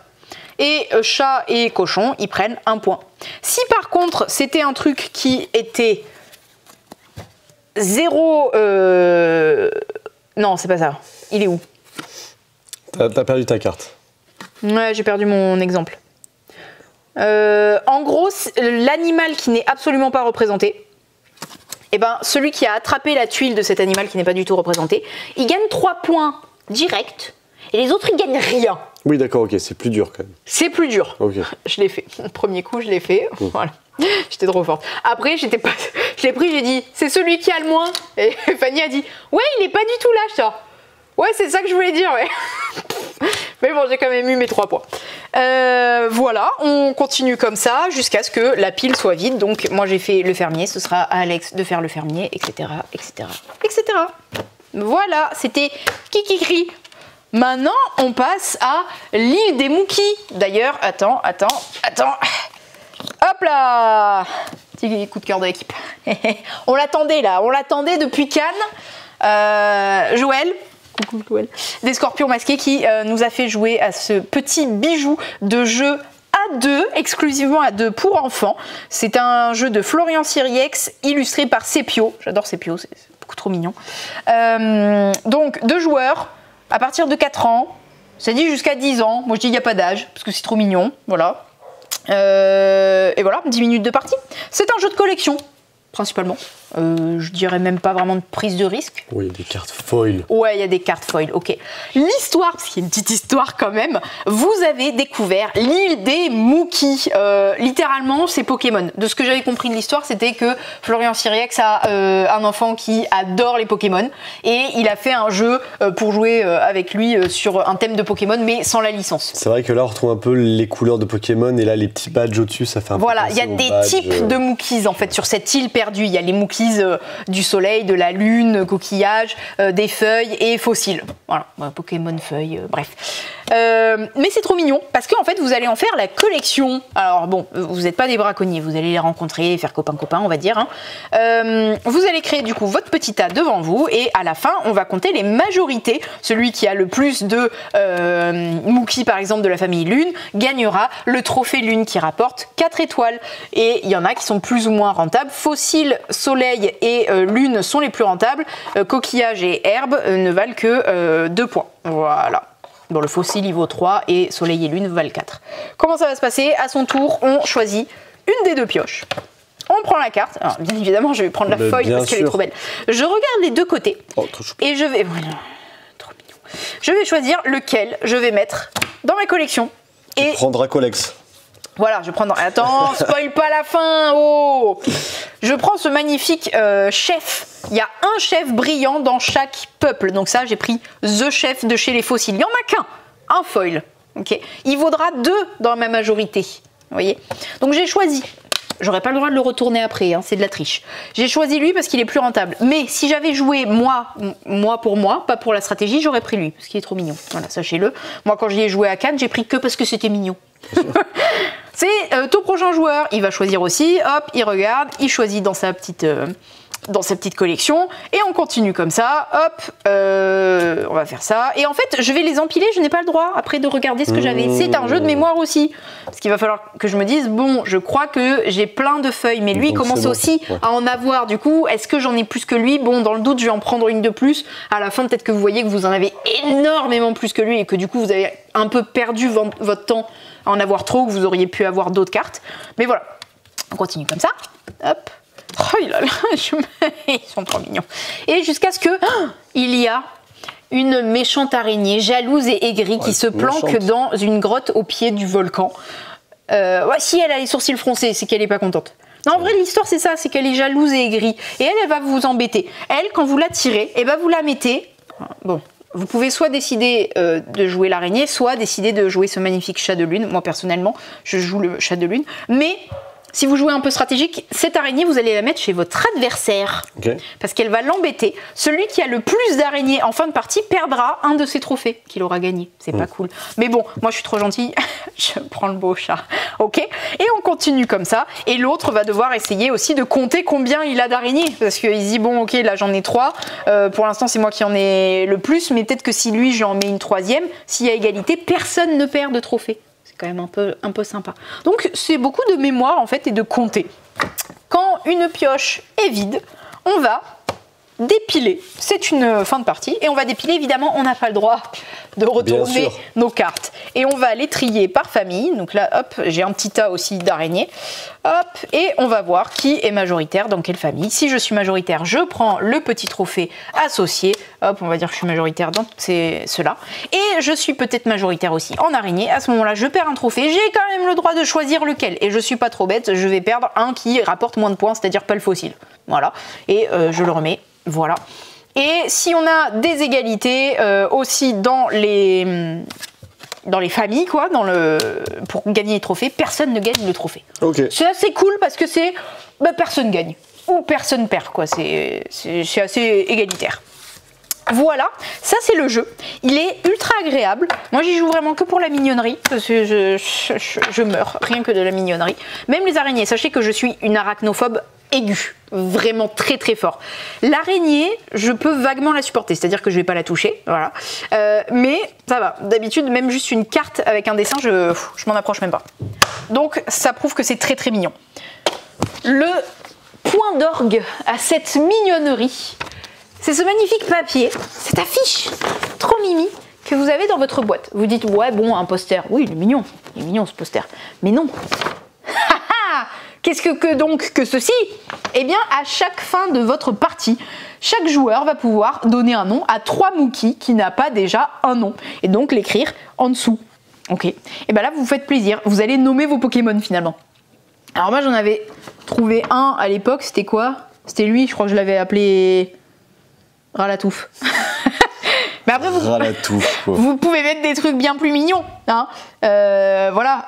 Et chat et cochon, ils prennent 1 point. Si par contre, c'était un truc qui était 0... Non, c'est pas ça. Il est où? T'as perdu ta carte. Ouais, j'ai perdu mon exemple. En gros, l'animal qui n'est absolument pas représenté, eh ben, celui qui a attrapé la tuile de cet animal qui n'est pas du tout représenté, il gagne 3 points directs et les autres ils gagnent rien. Oui, d'accord, ok, c'est plus dur quand même. C'est plus dur. Ok. Je l'ai fait. Le premier coup, je l'ai fait. Voilà. J'étais trop forte. Après, je l'ai pris, j'ai dit, c'est celui qui a le moins. Et Fanny a dit, ouais, il est pas du tout là, je sors. Ouais, c'est ça que je voulais dire, ouais. Mais bon, j'ai quand même eu mes 3 points. Voilà, on continue comme ça jusqu'à ce que la pile soit vide. Donc, moi, j'ai fait le fermier, ce sera à Alex de faire le fermier, etc., etc., etc. Voilà, c'était Kikikri. Maintenant, on passe à l'île des Mookies. D'ailleurs, attends. Hop là! Petit coup de cœur de l'équipe. On l'attendait là, on l'attendait depuis Cannes. Joël. Coucou Joël. Des scorpions masqués qui nous a fait jouer à ce petit bijou de jeu à 2, exclusivement à 2 pour enfants. C'est un jeu de Florian Siriex illustré par Sepio. J'adore Sepio, c'est beaucoup trop mignon. Donc 2 joueurs à partir de 4 ans. Ça dit jusqu'à 10 ans. Moi je dis il n'y a pas d'âge parce que c'est trop mignon. Voilà. Et voilà, 10 minutes de partie. C'est un jeu de collection, principalement. Je dirais même pas vraiment de prise de risque. Oui, il y a des cartes foil. Ouais, il y a des cartes foil, ok. L'histoire, parce qu'il y a une petite histoire quand même, vous avez découvert l'île des Mookies. Littéralement, c'est Pokémon. De ce que j'avais compris de l'histoire, c'était que Florian Siriex a un enfant qui adore les Pokémon et il a fait un jeu pour jouer avec lui sur un thème de Pokémon, mais sans la licence. C'est vrai que là, on retrouve un peu les couleurs de Pokémon et là, les petits badges au-dessus, ça fait un peu. Voilà, il y a des types de Mookies en fait sur cette île perdue. Il y a les Mookies du soleil, de la lune, coquillages, des feuilles et fossiles. Voilà, Pokémon feuilles, bref. Mais c'est trop mignon parce qu'en fait vous allez en faire la collection. Alors bon, vous n'êtes pas des braconniers, vous allez les rencontrer, faire copain-copain on va dire. Hein. Vous allez créer du coup votre petit tas devant vous et à la fin on va compter les majorités. Celui qui a le plus de Mookies par exemple de la famille Lune gagnera le trophée Lune qui rapporte 4 étoiles. Et il y en a qui sont plus ou moins rentables. Fossiles, soleil et lune sont les plus rentables. Coquillages et herbes ne valent que 2 points. Voilà. Bon, le fossile il vaut 3 et soleil et lune valent 4. Comment ça va se passer? À son tour, on choisit une des 2 pioches. On prend la carte. Alors, bien évidemment, je vais prendre la feuille parce qu'elle est trop belle. Je regarde les 2 côtés. Oh, et je vais... Voilà. Trop mignon. Je vais choisir lequel je vais mettre dans ma collection. Tu prendras Dracolex. Voilà, je prends... Attends, spoil pas la fin, oh. Je prends ce magnifique chef. Il y a un chef brillant dans chaque peuple. Donc ça, j'ai pris The Chef de chez les fossiles. Il n'y en a qu'un, un foil. Okay. Il vaudra 2 dans ma majorité. Vous voyez. Donc j'ai choisi. J'aurais pas le droit de le retourner après, hein, c'est de la triche. J'ai choisi lui parce qu'il est plus rentable. Mais si j'avais joué moi pour moi, pas pour la stratégie, j'aurais pris lui parce qu'il est trop mignon. Voilà, sachez-le. Moi, quand j'y ai joué à Cannes, j'ai pris que parce que c'était mignon. C'est ton prochain joueur, il va choisir aussi. Hop, il regarde, il choisit dans sa petite collection et on continue comme ça. Hop, on va faire ça. Et en fait, je vais les empiler. Je n'ai pas le droit après de regarder ce que j'avais. C'est un jeu de mémoire aussi, parce qu'il va falloir que je me dise bon, je crois que j'ai plein de feuilles, mais lui il commence aussi à en avoir. Du coup, est-ce que j'en ai plus que lui? Bon, dans le doute, je vais en prendre une de plus. À la fin, peut-être que vous voyez que vous en avez énormément plus que lui et que du coup, vous avez un peu perdu votre temps à en avoir trop, que vous auriez pu avoir d'autres cartes. Mais voilà, on continue comme ça. Hop. Oh là là, ils sont trop mignons. Et jusqu'à ce que il y a une méchante araignée jalouse et aigrie qui se planque dans une grotte au pied du volcan. Si elle a les sourcils froncés, c'est qu'elle est pas contente. Non, en vrai, l'histoire c'est ça, c'est qu'elle est jalouse et aigrie. Et elle va vous embêter. Elle, quand vous la tirez, et ben vous la mettez. Bon. Vous pouvez soit décider de jouer l'araignée, soit décider de jouer ce magnifique chat de lune. Moi, personnellement, je joue le chat de lune. Mais si vous jouez un peu stratégique, cette araignée, vous allez la mettre chez votre adversaire. Okay. Parce qu'elle va l'embêter. Celui qui a le plus d'araignées en fin de partie perdra un de ses trophées qu'il aura gagné. C'est pas cool. Mais bon, moi, je suis trop gentille. Je prends le beau chat. Ok. Et on continue comme ça. Et l'autre va devoir essayer aussi de compter combien il a d'araignées. Parce qu'il se dit, bon, ok, là, j'en ai 3. Pour l'instant, c'est moi qui en ai le plus. Mais peut-être que si lui, j'en mets une 3e, s'il y a égalité, personne ne perd de trophée. Quand même un peu sympa. Donc c'est beaucoup de mémoire en fait et de compter. Quand une pioche est vide, on va dépiler. C'est une fin de partie. Et on va dépiler, évidemment, on n'a pas le droit de retourner nos cartes. Et on va les trier par famille. Donc là, hop, j'ai un petit tas aussi d'araignées. Hop, et on va voir qui est majoritaire dans quelle famille. Si je suis majoritaire, je prends le petit trophée associé. Hop, on va dire que je suis majoritaire dans ceux-là. Et je suis peut-être majoritaire aussi en araignée. À ce moment-là, je perds un trophée. J'ai quand même le droit de choisir lequel. Et je suis pas trop bête, je vais perdre un qui rapporte moins de points, c'est-à-dire pas le fossile. Voilà. Et je le remets. Voilà. Et si on a des égalités aussi dans les familles, quoi, pour gagner les trophées, personne ne gagne le trophée. Okay. C'est assez cool parce que c'est personne gagne ou personne perd, quoi. C'est assez égalitaire. Voilà, ça c'est le jeu. Il est ultra agréable. Moi j'y joue vraiment que pour la mignonnerie, parce que je meurs rien que de la mignonnerie. Même les araignées, sachez que je suis une arachnophobe aiguë, vraiment très très fort. L'araignée, je peux vaguement la supporter, c'est-à-dire que je vais pas la toucher, voilà. Mais ça va, d'habitude même juste une carte avec un dessin, je m'en approche même pas. Donc ça prouve que c'est très très mignon. Le point d'orgue à cette mignonnerie, c'est ce magnifique papier, cette affiche trop mimi que vous avez dans votre boîte. Vous dites, ouais bon, un poster, oui il est mignon ce poster, mais non. Qu'est-ce que donc que ceci? Eh bien, à chaque fin de votre partie, chaque joueur va pouvoir donner un nom à 3 Mookie qui n'a pas déjà un nom, et donc l'écrire en dessous. Ok. Et bien là, vous vous faites plaisir, vous allez nommer vos Pokémon finalement. Alors moi, j'en avais trouvé un à l'époque, c'était quoi? C'était lui, je crois que je l'avais appelé Ralatouf. Mais après, vous pouvez mettre des trucs bien plus mignons. Hein. Voilà.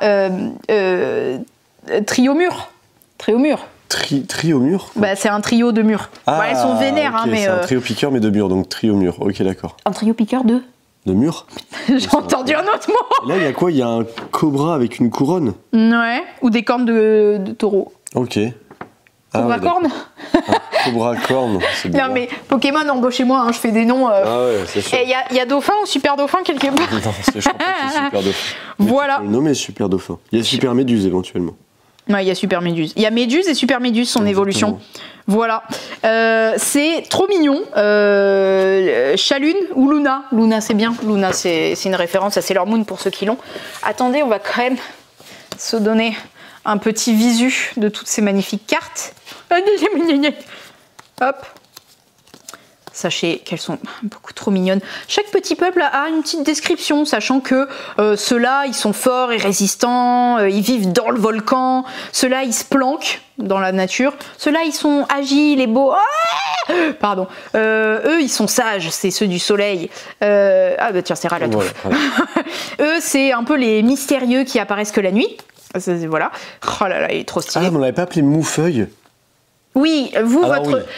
Triomur. Triomur? Bah, c'est un trio de murs. Ah, elles sont vénères, okay, hein, mais. C'est un trio piqueur, mais de murs, donc triomur. Ok, d'accord. Un trio piqueur de murs? J'ai entendu un autre mot. Là, il y a quoi? Il y a un cobra avec une couronne? Ouais, ou des cornes de taureau. Ok. Cobra corne? Cobra corne, c'est bien. Non, mais Pokémon, embauchez-moi, hein, je fais des noms. Ah ouais, c'est sûr. Et il y a dauphin ou super dauphin quelque part? Non, je crois pas qu'il y ait super dauphin. Voilà. Non, mais super dauphin. Il y a super méduse éventuellement. Ouais, il y a super méduse. Il y a méduse et super méduse, son évolution. Voilà. C'est trop mignon. Chalune ou Luna? Luna, c'est bien. Luna, c'est une référence à Sailor Moon pour ceux qui l'ont. Attendez, on va quand même se donner un petit visu de toutes ces magnifiques cartes. Hop. Sachez qu'elles sont beaucoup trop mignonnes. Chaque petit peuple a une petite description, sachant que ceux-là, ils sont forts et résistants, ils vivent dans le volcan, ceux-là, ils se planquent dans la nature, ceux-là, ils sont agiles et beaux. Ah pardon. Eux, ils sont sages, c'est ceux du soleil. Ah bah tiens, c'est Ralatouf. Voilà. Eux, c'est un peu les mystérieux qui apparaissent que la nuit. Voilà. Oh là là, il est trop stylé. Ah, mais on l'avait pas appelé Moufeuille? Oui, vous,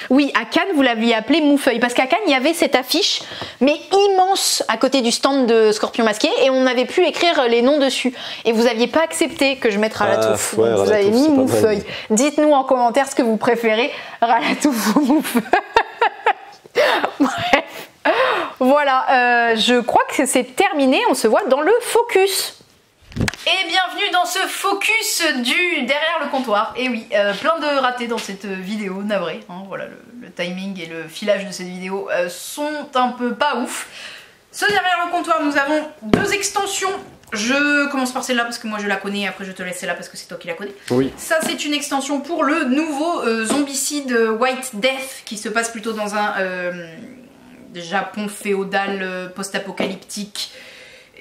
oui, à Cannes, vous l'aviez appelé Moufeuille. Parce qu'à Cannes, il y avait cette affiche, mais immense, à côté du stand de Scorpion Masqué, et on avait pu écrire les noms dessus. Et vous n'aviez pas accepté que je mette Ralatouf. Ouais, vous avez mis Moufeuille. Dites-nous en commentaire ce que vous préférez, Ralatouf ou Moufeuille. Bref. Voilà, je crois que c'est terminé. On se voit dans le focus. Et bienvenue dans ce focus du derrière le comptoir. Et oui, plein de ratés dans cette vidéo, navré. Hein, voilà, le timing et le filage de cette vidéo sont un peu pas ouf. Ce derrière le comptoir, nous avons 2 extensions. Je commence par celle-là parce que moi je la connais, après je te laisse celle-là parce que c'est toi qui la connais. Oui. Ça, c'est une extension pour le nouveau zombicide White Death qui se passe plutôt dans un Japon féodal post-apocalyptique.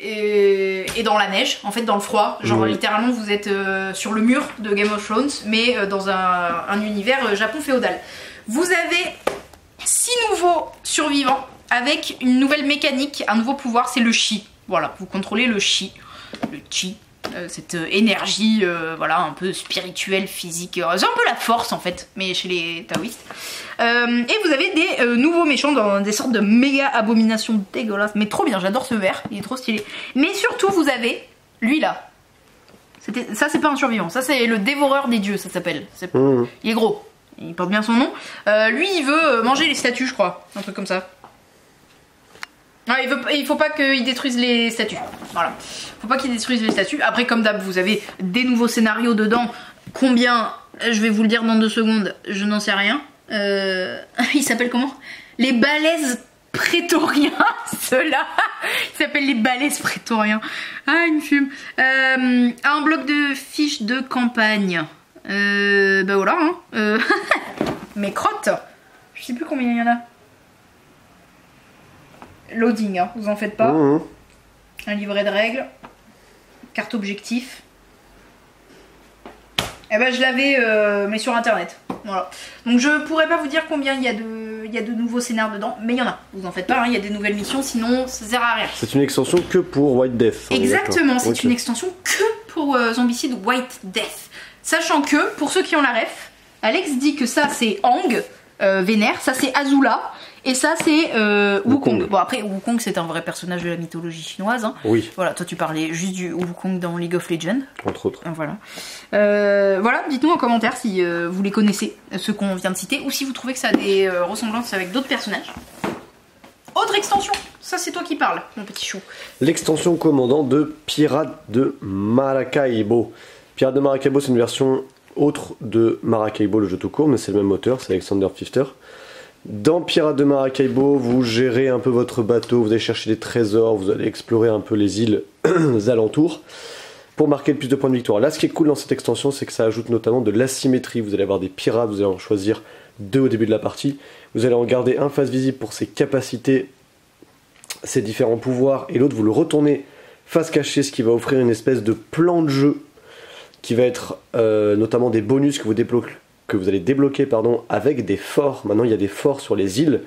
Et dans la neige, en fait dans le froid, genre littéralement vous êtes sur le mur de Game of Thrones, mais dans un univers Japon féodal. Vous avez 6 nouveaux survivants avec une nouvelle mécanique, un nouveau pouvoir, c'est le chi. Voilà, vous contrôlez le chi, cette énergie voilà, un peu spirituelle, physique, c'est un peu la force en fait, mais chez les taoïstes. Et vous avez des nouveaux méchants dans des sortes de méga abominations dégueulasses, mais trop bien, j'adore ce vert, il est trop stylé. Mais surtout vous avez lui là, ça c'est pas un survivant, ça c'est le dévoreur des dieux, ça s'appelle. Il est gros, il porte bien son nom. Lui il veut manger les statues je crois, un truc comme ça. Ah, il faut pas qu'il détruise les statues. Voilà. Faut pas qu'il détruise les statues. Après, comme d'hab, vous avez des nouveaux scénarios dedans. Combien? Je vais vous le dire dans 2 secondes. Je n'en sais rien. Ils s'appellent comment? Les balaises prétoriens, ceux-là. Ils s'appellent les balaises prétoriens. Ah, il me fume. Un bloc de fiches de campagne. Bah voilà, hein. Mes crottes. Je sais plus combien il y en a. Loading, hein, vous en faites pas. Un livret de règles. Carte objectif. Eh ben je l'avais mais sur internet. Voilà. Donc je pourrais pas vous dire combien il y a de nouveaux scénars dedans, mais il y en a. Vous en faites pas, hein, il y a des nouvelles missions, sinon ça sert à rien. C'est une extension que pour White Death. Exactement, c'est une extension que pour Zombicide White Death. Sachant que, pour ceux qui ont la ref, Alex dit que ça c'est Ang, Vénère, ça c'est Azula, et ça c'est Wukong. Bon après, Wukong c'est un vrai personnage de la mythologie chinoise. Hein. Oui. Voilà, toi tu parlais juste du Wukong dans League of Legends. Entre autres. Voilà. Voilà, dites-nous en commentaire si vous les connaissez, ceux qu'on vient de citer, ou si vous trouvez que ça a des ressemblances avec d'autres personnages. Autre extension, ça c'est toi qui parles, mon petit chou. L'extension commandant de Pirates de Maracaibo. Pirates de Maracaibo, c'est une version autre de Maracaibo, le jeu tout court, mais c'est le même auteur, c'est Alexander Pfifter. Dans Pirates de Maracaibo, vous gérez un peu votre bateau, vous allez chercher des trésors, vous allez explorer un peu les îles alentours pour marquer le plus de points de victoire. Là, ce qui est cool dans cette extension, c'est que ça ajoute notamment de l'asymétrie. Vous allez avoir des pirates, vous allez en choisir 2 au début de la partie. Vous allez en garder un face visible pour ses capacités, ses différents pouvoirs, et l'autre, vous le retournez face cachée, ce qui va offrir une espèce de plan de jeu qui va être notamment des bonus que vous allez débloquer avec des forts. Maintenant, il y a des forts sur les îles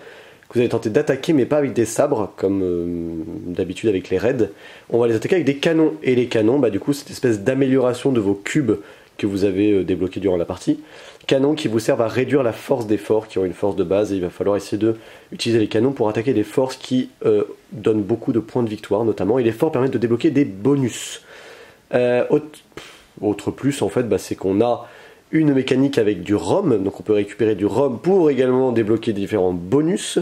que vous allez tenter d'attaquer, mais pas avec des sabres, comme d'habitude avec les raids. On va les attaquer avec des canons. Et les canons, du coup, c'est une espèce d'amélioration de vos cubes que vous avez débloqués durant la partie. Canons qui vous servent à réduire la force des forts, qui ont une force de base, et il va falloir essayer d'utiliser les canons pour attaquer des forces qui donnent beaucoup de points de victoire, notamment. Et les forts permettent de débloquer des bonus. Autre plus, en fait, c'est qu'on a une mécanique avec du rhum, donc on peut récupérer du rhum pour également débloquer différents bonus,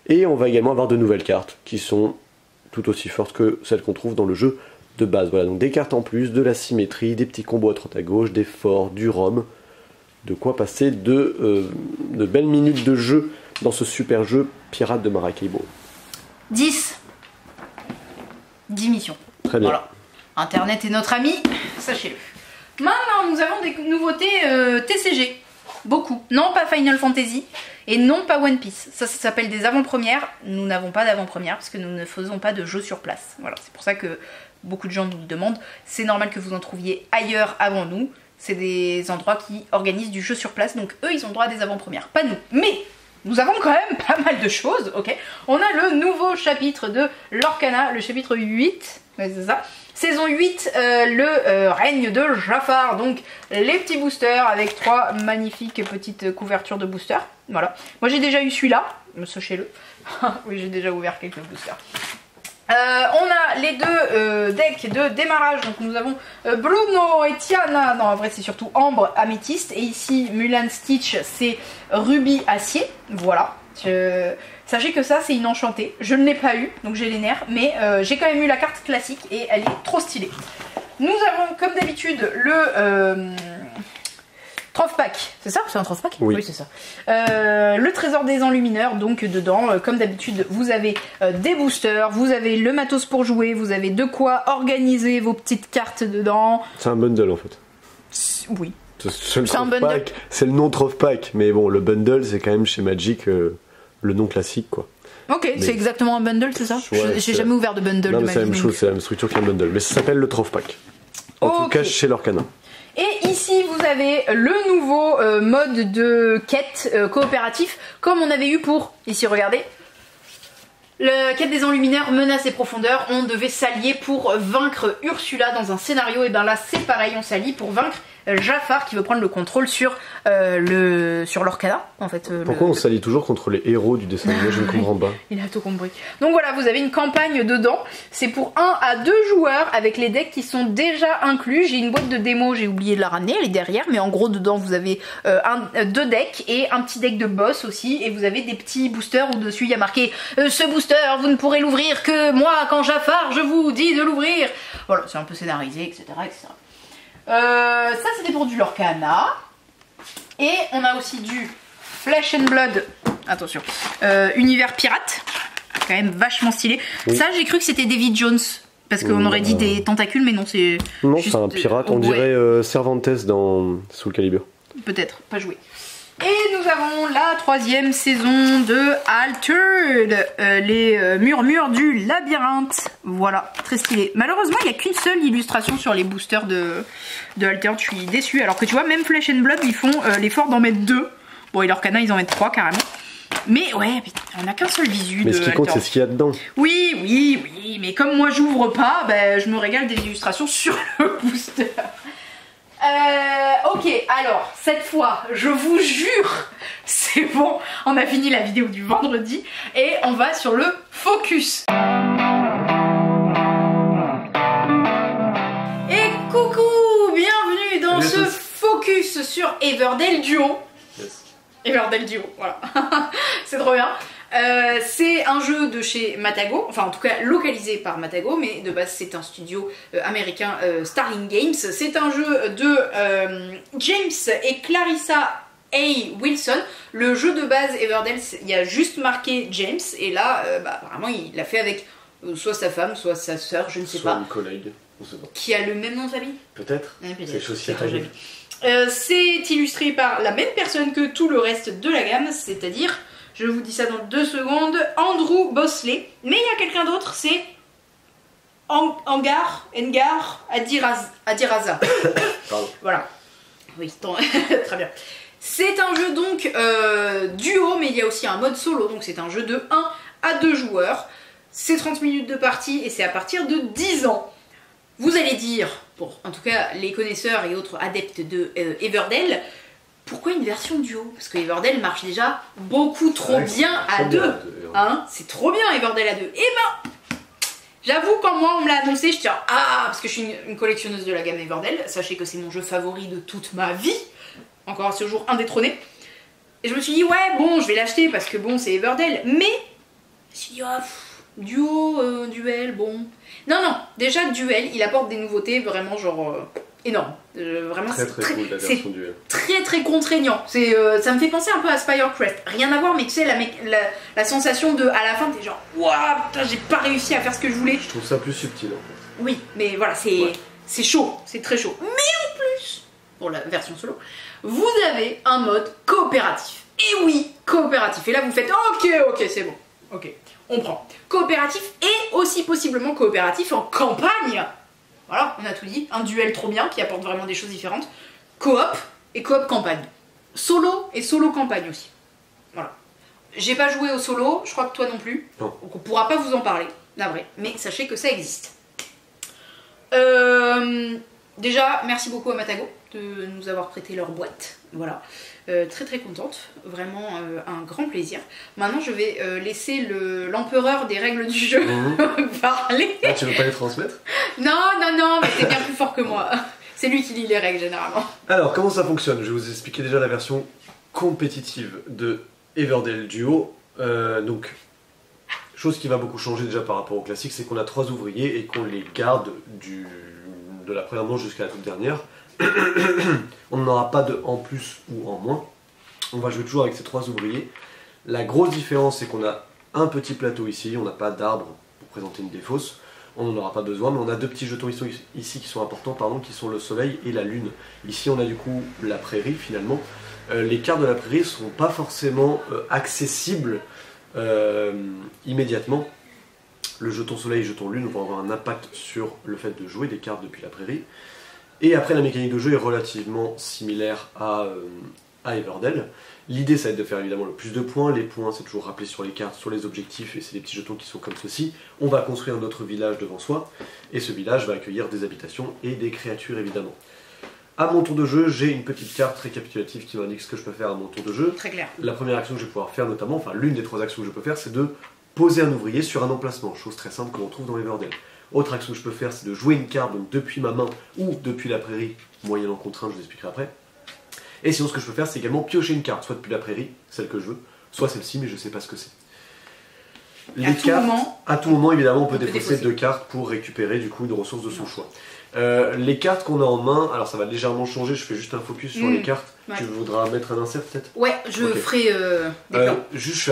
et on va également avoir de nouvelles cartes qui sont tout aussi fortes que celles qu'on trouve dans le jeu de base. Voilà, donc des cartes en plus, de la symétrie, des petits combos à droite à gauche, des forts, du rhum, de quoi passer de belles minutes de jeu dans ce super jeu Pirates de Maracaibo. 10 missions. Très bien. Voilà. Internet est notre ami, sachez-le. Maintenant, nous avons des nouveautés TCG. Beaucoup. Non, pas Final Fantasy et non pas One Piece. Ça s'appelle des avant-premières. Nous n'avons pas d'avant-première parce que nous ne faisons pas de jeux sur place. Voilà, c'est pour ça que beaucoup de gens nous le demandent. C'est normal que vous en trouviez ailleurs avant nous. C'est des endroits qui organisent du jeu sur place. Donc eux, ils ont droit à des avant-premières. Pas nous. Mais nous avons quand même pas mal de choses. Ok. On a le nouveau chapitre de Lorcana, le chapitre 8. Ouais, c'est ça. Saison 8, le règne de Jafar, donc les petits boosters avec 3 magnifiques petites couvertures de boosters. Voilà. Moi j'ai déjà eu celui-là, sachez-le. Oui, j'ai déjà ouvert quelques boosters. On a les 2 decks de démarrage, donc nous avons Bruno et Tiana, non en vrai c'est surtout Ambre Améthyste, et ici Mulan Stitch c'est Ruby Acier, voilà. Sachez que ça c'est une enchantée, je ne l'ai pas eu donc j'ai les nerfs, mais j'ai quand même eu la carte classique et elle est trop stylée. Nous avons comme d'habitude le Troph Pack, c'est ça? C'est un Troph Pack? Oui, c'est ça. Le trésor des enlumineurs, donc dedans, comme d'habitude, vous avez des boosters, vous avez le matos pour jouer, vous avez de quoi organiser vos petites cartes dedans. C'est un bundle en fait. Oui. C'est un bundle. C'est le nom Troph Pack, mais bon, le bundle c'est quand même chez Magic le nom classique quoi. Ok, mais c'est exactement un bundle, c'est ça? Ouais, j'ai jamais ouvert de bundle. Non, mais c'est la même chose, c'est la même structure qu'un bundle, mais ça s'appelle le Troph Pack. En tout cas chez Lorcana. Et ici vous avez le nouveau mode de quête coopératif comme on avait eu pour, ici regardez, le quête des enlumineurs, menace et profondeur. On devait s'allier pour vaincre Ursula dans un scénario, et bien là c'est pareil, on s'allie pour vaincre Jafar qui veut prendre le contrôle sur Lorcana en fait. Pourquoi on s'allie toujours contre les héros du dessin animé? Je ne comprends pas. Il a tout compris. Donc voilà, vous avez une campagne dedans. C'est pour 1 à 2 joueurs avec les decks qui sont déjà inclus. J'ai une boîte de démo, j'ai oublié de la ramener, elle est derrière. Mais en gros dedans vous avez 2 decks et un petit deck de boss aussi. Et vous avez des petits boosters où dessus il y a marqué ce booster vous ne pourrez l'ouvrir que moi quand Jafar je vous dis de l'ouvrir. Voilà, c'est un peu scénarisé, etc. etc. Ça c'était pour du Lorcana. Et on a aussi du Flesh and Blood, attention, univers pirate, quand même vachement stylé. Oui. Ça, j'ai cru que c'était Davy Jones, parce qu'on aurait dit des tentacules, mais non, c'est. Non, juste, c'est un pirate, on dirait Cervantes dans Soul Calibur. Peut-être, pas joué. Et nous avons la 3e saison de Altered, les murmures du labyrinthe. Voilà, très stylé. Malheureusement, il n'y a qu'une seule illustration sur les boosters de Altered, je suis déçue. Alors que tu vois, même Flesh and Blood, ils font l'effort d'en mettre 2. Bon, et l'Orcana, ils en mettent 3 carrément. Mais ouais, on n'a qu'un seul visu. Mais ce qui compte, c'est ce qu'il y a dedans. Oui, mais comme moi j'ouvre pas, ben, je me régale des illustrations sur le booster. Ok, alors cette fois, je vous jure, c'est bon, on a fini la vidéo du vendredi et on va sur le focus. Et coucou, bienvenue dans ce focus sur Everdell Duo. Yes. Everdell Duo, voilà, c'est trop bien. C'est un jeu de chez Matago, enfin en tout cas localisé par Matago, mais de base c'est un studio américain, Starling Games. C'est un jeu de James et Clarissa A. Wilson. Le jeu de base Everdell, il y a juste marqué James, et là apparemment il l'a fait avec soit sa femme, soit sa sœur, je ne sais pas. Soit un collègue, on sait pas. Qui a le même nom de famille. Peut-être. Ouais, peut-être. C'est chose qui C'est arrive. c'est illustré par la même personne que tout le reste de la gamme, c'est-à-dire, je vous dis ça dans 2 secondes, Andrew Bosley. Mais il y a quelqu'un d'autre, c'est Engar Adiraza. Voilà. Oui, très bien. C'est un jeu donc duo, mais il y a aussi un mode solo, donc c'est un jeu de 1 à 2 joueurs. C'est 30 minutes de partie et c'est à partir de 10 ans. Vous allez dire, pour en tout cas les connaisseurs et autres adeptes de Everdell, pourquoi une version duo? Parce que Everdell marche déjà beaucoup trop bien à 2. Hein, c'est trop bien Everdell à 2. Et ben, j'avoue, quand moi on me l'a annoncé, je dis parce que je suis une collectionneuse de la gamme Everdell. Sachez que c'est mon jeu favori de toute ma vie. Encore à ce jour indétrôné. Et je me suis dit, ouais, bon, je vais l'acheter parce que bon, c'est Everdell. Mais, je me suis dit, duo, duel, bon. Non, déjà, duel, il apporte des nouveautés vraiment, genre, énormes. Vraiment, très cool, la version duel. Très contraignant. Ça me fait penser un peu à Spire Crest. Rien à voir, mais tu sais, la sensation de, à la fin, t'es genre, waouh, putain, j'ai pas réussi à faire ce que je voulais. Je trouve ça plus subtil, en fait. Oui, mais voilà, c'est chaud, c'est très chaud. Mais en plus, pour la version solo, vous avez un mode coopératif. Et oui, coopératif. Et là, vous faites, ok, c'est bon. Ok, on prend. Coopératif et aussi possiblement coopératif en campagne. Voilà, on a tout dit. Un duel trop bien qui apporte vraiment des choses différentes. Coop et coop campagne. Solo et solo campagne aussi. Voilà. J'ai pas joué au solo, je crois que toi non plus. Non. Donc on pourra pas vous en parler, la vraie. Mais sachez que ça existe. Déjà, merci beaucoup à Matago de nous avoir prêté leur boîte. Voilà. Très contente, vraiment un grand plaisir. Maintenant je vais laisser l'empereur des règles du jeu parler. Ah, tu veux pas les transmettre? Non, mais c'est bien plus fort que moi. C'est lui qui lit les règles généralement. Alors comment ça fonctionne? Je vais vous expliquer déjà la version compétitive de Everdell Duo. Donc, chose qui va beaucoup changer déjà par rapport au classique, c'est qu'on a 3 ouvriers et qu'on les garde de la première manche jusqu'à la toute dernière. On n'aura pas de en plus ou en moins. On va jouer toujours avec ces 3 ouvriers. La grosse différence, c'est qu'on a un petit plateau ici, on n'a pas d'arbre pour présenter une défausse. On n'en aura pas besoin, mais on a 2 petits jetons ici qui sont importants, qui sont le soleil et la lune. Ici, on a du coup la prairie finalement. Les cartes de la prairie ne sont pas forcément accessibles immédiatement. Le jeton soleil et jeton lune vont avoir un impact sur le fait de jouer des cartes depuis la prairie. Et après, la mécanique de jeu est relativement similaire à Everdell. L'idée, ça va être de faire évidemment le plus de points. Les points, c'est toujours rappelé sur les cartes, sur les objectifs, et c'est des petits jetons qui sont comme ceci. On va construire notre village devant soi, et ce village va accueillir des habitations et des créatures, évidemment. À mon tour de jeu, j'ai une petite carte récapitulative qui m'indique ce que je peux faire à mon tour de jeu. Très clair. La première action que je vais pouvoir faire, notamment, enfin l'une des 3 actions que je peux faire, c'est de poser un ouvrier sur un emplacement, chose très simple que l'on trouve dans Everdell. Autre action que je peux faire, c'est de jouer une carte donc depuis ma main ou depuis la prairie, moyennant contrainte, je vous expliquerai après. Et sinon, ce que je peux faire, c'est également piocher une carte, soit depuis la prairie, celle que je veux, soit celle-ci, mais je ne sais pas ce que c'est. À tout moment, évidemment, on peut défausser 2 cartes pour récupérer du coup une ressource de son choix. Les cartes qu'on a en main, alors ça va légèrement changer, je fais juste un focus sur les cartes. Ouais. Tu voudras mettre un insert peut-être? Ouais, je ferai des plans. Juste je fais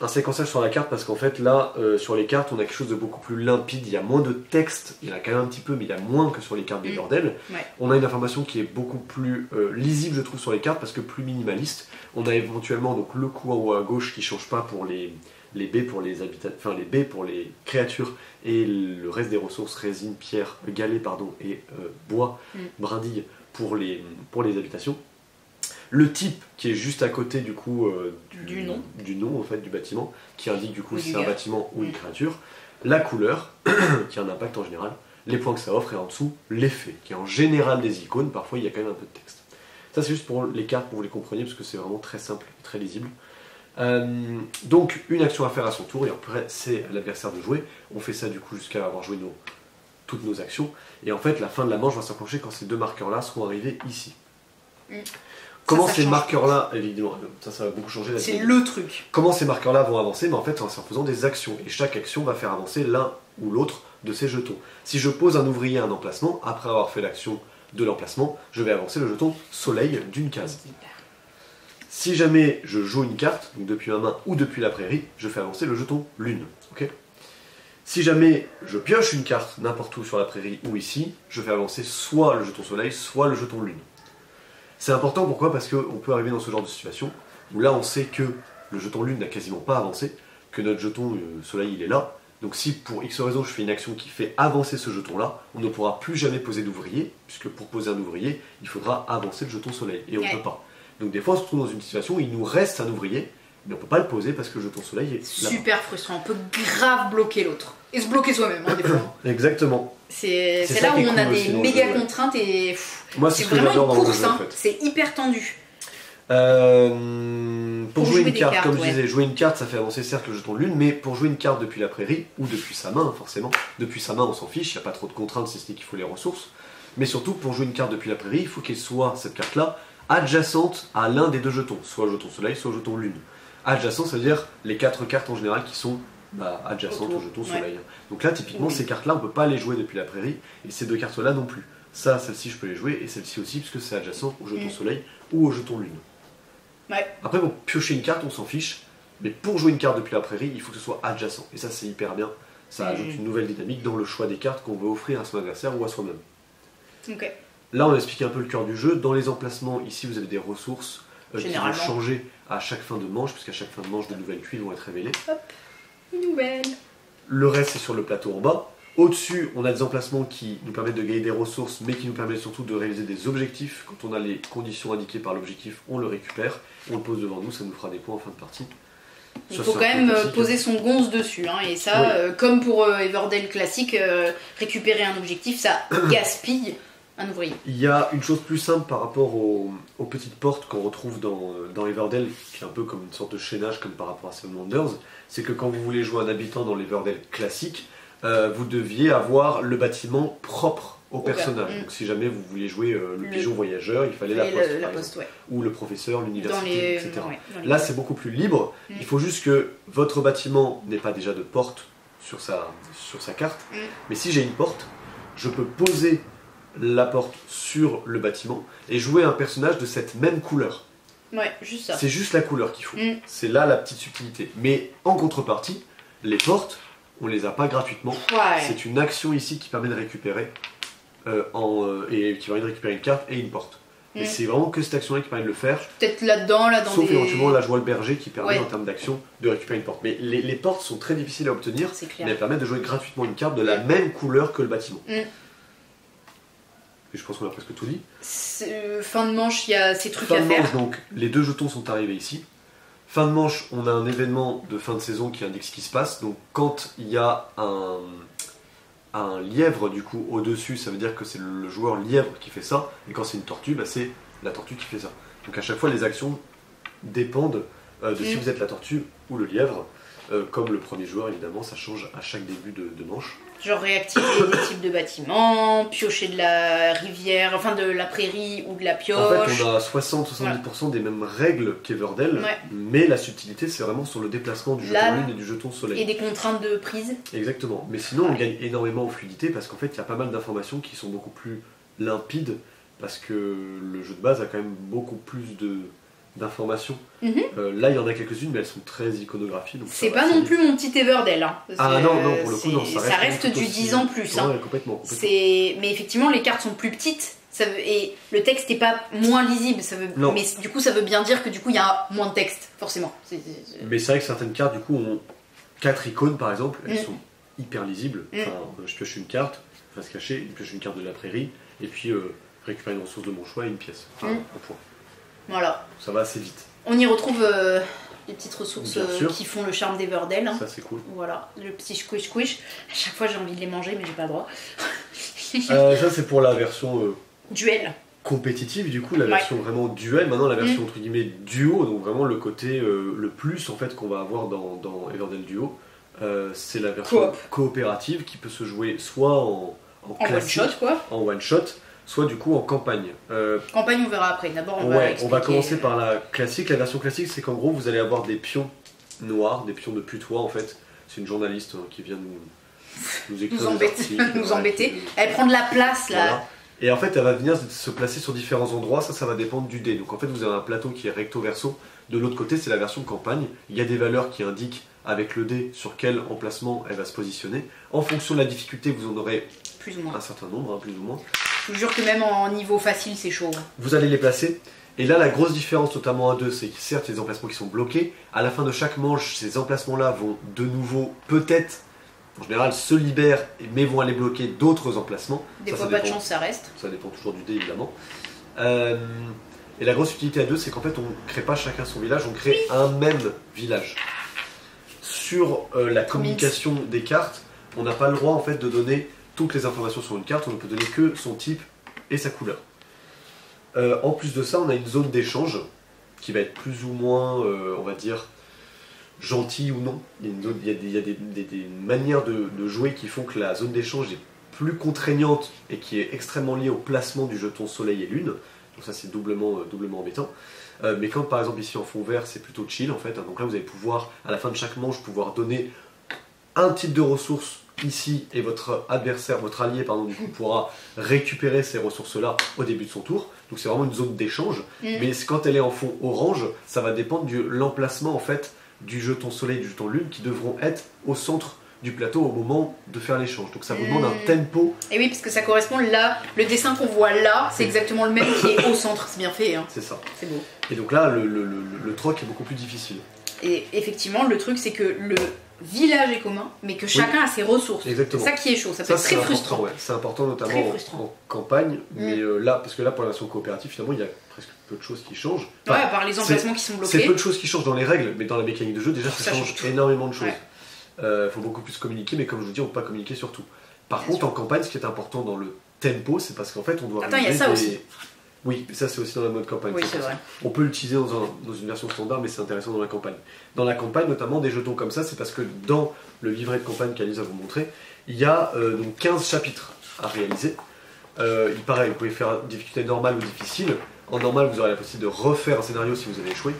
un séquençage sur la carte parce qu'en fait là, sur les cartes, on a quelque chose de beaucoup plus limpide, il y a moins de texte, il y en a quand même un petit peu, mais il y a moins que sur les cartes des bordels. Ouais. On a une information qui est beaucoup plus lisible je trouve sur les cartes parce que plus minimaliste. On a éventuellement donc le coup en haut à gauche qui change pas pour les baies pour les habitats, enfin les baies pour les créatures et le reste des ressources résine, pierre, galet pardon et bois, brindilles pour les habitations. Le type qui est juste à côté du coup du nom en fait du bâtiment qui indique du coup si c'est un bâtiment ou une créature. La couleur qui a un impact en général, les points que ça offre et en dessous l'effet qui est en général des icônes. Parfois il y a quand même un peu de texte. Ça c'est juste pour les cartes pour que vous les compreniez parce que c'est vraiment très simple et très lisible. Donc une action à faire à son tour et après c'est à l'adversaire de jouer. On fait ça du coup jusqu'à avoir joué toutes nos actions et en fait la fin de la manche va s'enclencher quand ces deux marqueurs là seront arrivés ici. Comment ces marqueurs-là, évidemment, ça va beaucoup changer. C'est le truc. Comment ces marqueurs-là vont avancer? En fait, c'est en faisant des actions. Et chaque action va faire avancer l'un ou l'autre de ces jetons. Si je pose un ouvrier à un emplacement, après avoir fait l'action de l'emplacement, je vais avancer le jeton soleil d'une case. Si jamais je joue une carte, donc depuis ma main ou depuis la prairie, je fais avancer le jeton lune. Okay, si jamais je pioche une carte n'importe où sur la prairie ou ici, je fais avancer soit le jeton soleil, soit le jeton lune. C'est important, pourquoi? Parce qu'on peut arriver dans ce genre de situation où là on sait que le jeton lune n'a quasiment pas avancé, que notre jeton soleil il est là. Donc si pour X raison je fais une action qui fait avancer ce jeton là, on ne pourra plus jamais poser d'ouvrier, puisque pour poser un ouvrier, il faudra avancer le jeton soleil, et on ne peut pas. Donc des fois on se retrouve dans une situation où il nous reste un ouvrier, mais on ne peut pas le poser parce que le jeton soleil est là. Super frustrant, on peut grave bloquer l'autre. Et se bloquer soi-même, hein, des fois. Exactement. C'est là où on a des méga contraintes et moi c'est vraiment une course, hein. C'est hyper tendu. Pour jouer une carte, cartes, comme je disais, jouer une carte ça fait avancer certes le jeton de lune, mais pour jouer une carte depuis la prairie, ou depuis sa main forcément, depuis sa main on s'en fiche, il n'y a pas trop de contraintes si ce n'est qu'il faut les ressources, mais surtout pour jouer une carte depuis la prairie, il faut qu'elle soit, cette carte là, adjacente à l'un des deux jetons, soit le jeton soleil, soit le jeton lune. Adjacent, ça veut dire les 4 cartes en général qui sont adjacentes au jeton soleil. Donc là typiquement ces cartes là on peut pas les jouer depuis la prairie, et ces deux cartes là non plus. Ça, celle-ci je peux les jouer, et celle-ci aussi puisque c'est adjacent au jeton soleil ou au jeton lune. Après pour piocher une carte on s'en fiche, mais pour jouer une carte depuis la prairie il faut que ce soit adjacent, et ça c'est hyper bien, ça ajoute une nouvelle dynamique dans le choix des cartes qu'on veut offrir à son adversaire ou à soi-même. Là on a expliqué un peu le cœur du jeu. Dans les emplacements ici vous avez des ressources qui vont changer à chaque fin de manche, puisqu'à chaque fin de manche de nouvelles tuiles vont être révélées. Hop, une nouvelle. Le reste c'est sur le plateau en bas. Au-dessus, on a des emplacements qui nous permettent de gagner des ressources, mais qui nous permettent surtout de réaliser des objectifs. Quand on a les conditions indiquées par l'objectif, on le récupère, on le pose devant nous, ça nous fera des points en fin de partie. Il faut quand même poser son gonze dessus, hein, et ça, comme pour Everdell classique, récupérer un objectif, ça gaspille un ouvrier. Il y a une chose plus simple par rapport aux petites portes qu'on retrouve dans Everdell, qui est un peu comme une sorte de chaînage comme par rapport à Seven Wonders, c'est que quand vous voulez jouer un habitant dans l'Everdell classique, vous deviez avoir le bâtiment propre au personnage. Donc si jamais vous vouliez jouer le pigeon voyageur, il fallait la poste, ou le professeur, l'université, etc. Là c'est beaucoup plus libre, il faut juste que votre bâtiment n'ait pas déjà de porte sur sa carte, mais si j'ai une porte, je peux poser la porte sur le bâtiment et jouer un personnage de cette même couleur. Ouais, juste ça. C'est juste la couleur qu'il faut. C'est là la petite subtilité. Mais en contrepartie, les portes, on les a pas gratuitement. C'est une action ici qui permet de récupérer et qui permet de récupérer une carte et une porte. Et c'est vraiment que cette action-là qui permet de le faire. Peut-être là-dedans, sauf éventuellement la joie le berger qui permet en termes d'action de récupérer une porte. Mais les portes sont très difficiles à obtenir, mais elles permettent de jouer gratuitement une carte de la même couleur que le bâtiment. Et je pense qu'on a presque tout dit. Fin de manche, il y a ces trucs à faire. Fin de manche, donc les deux jetons sont arrivés ici. Fin de manche, on a un événement de fin de saison qui indique ce qui se passe. Donc quand il y a un lièvre du coup au-dessus, ça veut dire que c'est le joueur lièvre qui fait ça. Et quand c'est une tortue, c'est la tortue qui fait ça. Donc à chaque fois, les actions dépendent de si vous êtes la tortue ou le lièvre. Comme le premier joueur, évidemment, ça change à chaque début de manche. Genre réactiver des types de bâtiments, piocher de la rivière, enfin de la prairie ou de la pioche. En fait, on a 60-70% des mêmes règles qu'Everdell, mais la subtilité, c'est vraiment sur le déplacement du jeton lune et du jeton soleil. Et des contraintes de prise. Exactement. Mais sinon, on gagne énormément en fluidité parce qu'en fait, il y a pas mal d'informations qui sont beaucoup plus limpides parce que le jeu de base a quand même beaucoup plus d'informations. Là, il y en a quelques-unes, mais elles sont très iconographiées. C'est pas non plus mon petit Everdell. Hein. Ah non, pour le coup, non, ça reste du 10 ans plus. Ouais, hein. complètement. Mais effectivement, les cartes sont plus petites. Et le texte n'est pas moins lisible. Mais du coup, ça veut bien dire que du coup, il y a moins de texte, forcément. Mais c'est vrai que certaines cartes, du coup, ont 4 icônes, par exemple. Elles sont hyper lisibles. Enfin, je pioche une carte, face cachée, je pioche une carte de la prairie, et puis récupérer une ressource de mon choix et une pièce. Enfin, un point. Voilà. Ça va assez vite. On y retrouve les petites ressources qui font le charme d'Everdell. Hein. Ça, c'est cool. Voilà, le petit squish. À chaque fois, j'ai envie de les manger, mais j'ai pas le droit. Ça, c'est pour la version duel. Compétitive, du coup, la version vraiment duel. Maintenant, la version entre guillemets duo, donc vraiment le côté le plus en fait qu'on va avoir dans Everdell Duo, c'est la version coopérative qui peut se jouer soit en classique, one shot, quoi. En one shot, soit du coup en campagne. Campagne, on verra après. D'abord, on va commencer par la classique. La version classique, c'est qu'en gros, vous allez avoir des pions noirs, des pions de putois en fait. C'est une journaliste qui vient nous écrire nous embêter. Elle prend de la place là. Voilà. Et en fait, elle va venir se placer sur différents endroits, ça va dépendre du dé. Donc en fait, vous avez un plateau qui est recto-verso. De l'autre côté, c'est la version campagne. Il y a des valeurs qui indiquent avec le dé sur quel emplacement elle va se positionner. En fonction de la difficulté, vous en aurez plus ou moins. Un certain nombre, plus ou moins. Je vous jure que même en niveau facile, c'est chaud. Vous allez les placer. Et là, la grosse différence, notamment à 2, c'est que certes, il y a des emplacements qui sont bloqués. À la fin de chaque manche, ces emplacements-là vont de nouveau, peut-être, en général, se libèrent, mais vont aller bloquer d'autres emplacements. Des fois, pas de chance, ça reste. Ça dépend toujours du dé, évidemment. Et la grosse utilité à 2, c'est qu'en fait, on ne crée pas chacun son village, on crée un même village. Sur la communication des cartes, on n'a pas le droit en fait de donner toutes les informations sur une carte, on ne peut donner que son type et sa couleur. En plus de ça, on a une zone d'échange qui va être plus ou moins, on va dire, gentille ou non. Il y a des manières de jouer qui font que la zone d'échange est plus contraignante et qui est extrêmement liée au placement du jeton soleil et lune. Donc ça c'est doublement embêtant. Mais quand par exemple ici en fond vert c'est plutôt chill en fait. Donc là vous allez pouvoir, à la fin de chaque manche, pouvoir donner un type de ressource ici et votre adversaire, votre allié pardon, du coup pourra récupérer ces ressources-là au début de son tour. Donc c'est vraiment une zone d'échange. Mais quand elle est en fond orange, ça va dépendre de l'emplacement en fait du jeton soleil et du jeton lune qui devront être au centre du plateau au moment de faire l'échange. Donc ça vous demande un tempo. Et oui, parce que ça correspond là, le dessin qu'on voit là, c'est exactement le même qui est au centre, c'est bien fait. Hein. C'est ça. C'est beau. Et donc là, le troc est beaucoup plus difficile. Et effectivement, le truc c'est que le village est commun, mais que chacun a ses ressources. Exactement. C'est ça qui est chaud, ça peut être très frustrant. Ouais. C'est important notamment en campagne, mais là, parce que là pour la version coopérative, finalement, il y a presque peu de choses qui changent. Enfin, par les emplacements qui sont bloqués. C'est peu de choses qui changent dans les règles, mais dans la mécanique de jeu, déjà ça change énormément de choses. Faut beaucoup plus communiquer, mais comme je vous dis, on ne peut pas communiquer sur tout. Par contre, en campagne, ce qui est important dans le tempo, c'est parce qu'en fait, on doit... Attends, il y a ça aussi. Oui, mais ça c'est aussi dans la mode campagne. Oui, c'est vrai. On peut l'utiliser dans une version standard, mais c'est intéressant dans la campagne. Dans la campagne, notamment, des jetons comme ça, c'est parce que dans le livret de campagne qu'Alice va vous montrer, il y a donc 15 chapitres à réaliser. Il paraît, vous pouvez faire difficulté normale ou difficile. En normal, vous aurez la possibilité de refaire un scénario si vous avez échoué.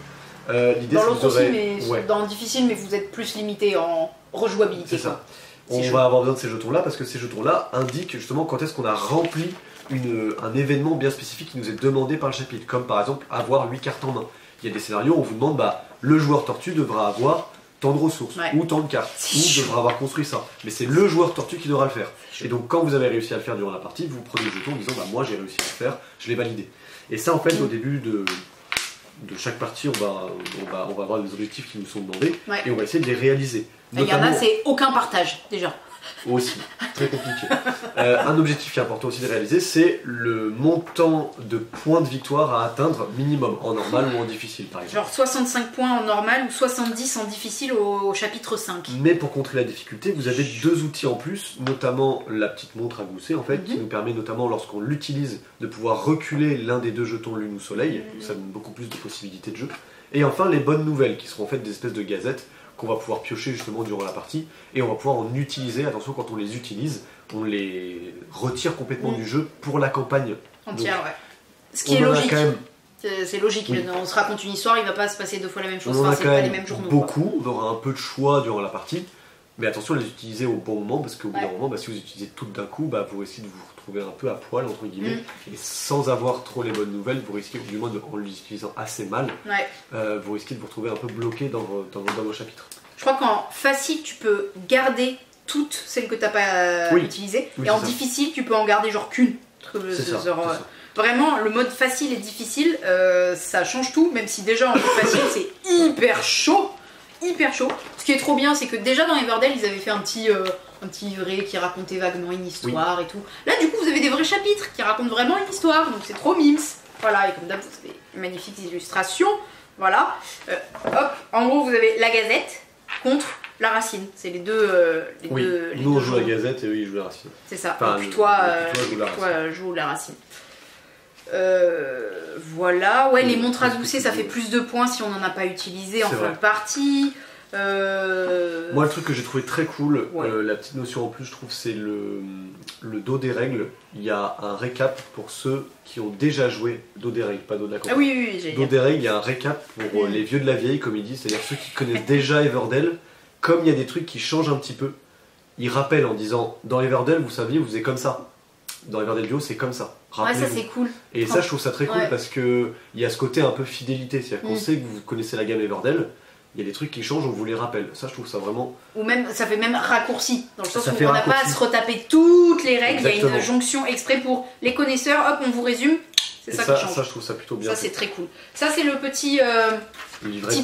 L'idée, dans l'autre aussi, mais dans difficile, mais vous êtes plus limité en rejouabilité. C'est ça. On va avoir besoin de ces jetons-là parce que ces jetons-là indiquent justement quand est-ce qu'on a rempli un événement bien spécifique qui nous est demandé par le chapitre, comme par exemple avoir 8 cartes en main. Il y a des scénarios où on vous demande le joueur tortue devra avoir tant de ressources, ou tant de cartes, ou devra avoir construit ça. Mais c'est le joueur tortue qui devra le faire. Et donc quand vous avez réussi à le faire durant la partie, vous prenez le jeton en disant moi j'ai réussi à le faire, je l'ai validé. Et ça en fait au début de chaque partie on va avoir des objectifs qui nous sont demandés et on va essayer de les réaliser. Il y en a c'est aucun partage déjà. Aussi, très compliqué. Un objectif qui est important aussi de réaliser, c'est le montant de points de victoire à atteindre minimum, en normal ou en difficile par exemple. Genre 65 points en normal ou 70 en difficile au chapitre 5. Mais pour contrer la difficulté, vous avez 2 outils en plus, notamment la petite montre à gousset en fait, qui nous permet notamment lorsqu'on l'utilise de pouvoir reculer l'un des 2 jetons lune ou soleil, ça donne beaucoup plus de possibilités de jeu. Et enfin les bonnes nouvelles, qui seront en fait des espèces de gazettes qu'on va pouvoir piocher justement durant la partie, et on va pouvoir en utiliser. Attention, quand on les utilise, on les retire complètement du jeu pour la campagne entière. Ouais. Ce qui est logique. C'est logique, oui. On se raconte une histoire, il va pas se passer 2 fois la même chose, c'est pas les mêmes journaux. Beaucoup, on aura un peu de choix durant la partie, mais attention à les utiliser au bon moment, parce qu'au bout d'un moment, si vous utilisez toutes d'un coup, vous risquez de vous retrouver un peu à poil, entre guillemets, et sans avoir trop les bonnes nouvelles, vous risquez, du moins en les utilisant assez mal, vous risquez de vous retrouver un peu bloqué dans vos chapitres. Je crois qu'en facile, tu peux garder toutes celles que tu n'as pas utilisées, et en difficile, tu peux en garder genre qu'une. C'est ça. Vraiment, le mode facile et difficile, ça change tout, même si déjà en mode facile, c'est hyper chaud. Hyper chaud. Ce qui est trop bien, c'est que déjà dans Everdell, ils avaient fait un petit livret qui racontait vaguement une histoire et tout. Là, du coup, vous avez des vrais chapitres qui racontent vraiment une histoire, donc c'est trop mimes. Voilà, et comme d'hab, vous avez une magnifique illustration. Voilà. Hop, en gros, vous avez la Gazette contre la Racine. C'est les deux. Nous, on joue la Gazette et eux, ils jouent la Racine. C'est ça. Enfin, et puis toi, joue la Racine. Voilà, les montres à gousset, ça fait plus de points si on n'en a pas utilisé en fin de partie. Moi, le truc que j'ai trouvé très cool, la petite notion en plus, je trouve, c'est le dos des règles. Il y a un récap pour ceux qui ont déjà joué dos des règles, pas dos de la campagne. Ah oui, dos des règles, il y a un récap pour les vieux de la vieille, comme ils disent, c'est-à-dire ceux qui connaissent déjà Everdell. Comme il y a des trucs qui changent un petit peu, ils rappellent en disant dans Everdell, vous saviez, vous faisiez comme ça. Dans Everdell Duo, c'est comme ça. Ouais, ça c'est cool. Et ça, je trouve ça très cool parce que il y a ce côté un peu fidélité. C'est-à-dire qu'on sait que vous connaissez la gamme Everdell, il y a des trucs qui changent, on vous les rappelle. Ça, je trouve ça vraiment. Ou même, ça fait même raccourci. Dans le sens où on n'a pas à se retaper toutes les règles. Il y a une jonction exprès pour les connaisseurs. Hop, on vous résume. C'est ça qui change. Ça, je trouve ça plutôt bien. Ça, c'est très cool. Ça, c'est le petit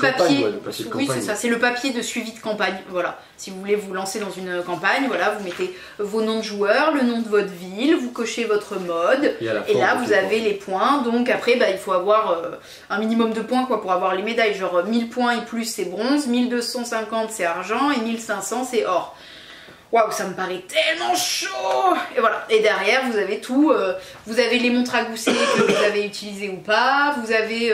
papier. Oui, c'est ça. C'est le papier de suivi de campagne. Voilà. Si vous voulez vous lancer dans une campagne, voilà, vous mettez vos noms de joueurs, le nom de votre ville, vous cochez votre mode. Et là, vous avez les points. Donc après, il faut avoir un minimum de points pour avoir les médailles. Genre 1000 points et plus, c'est bronze. 1250, c'est argent. Et 1500, c'est or. Waouh, ça me paraît tellement chaud! Et voilà. Et derrière, vous avez tout. Vous avez les montres à gousset que vous avez utilisées ou pas. Vous avez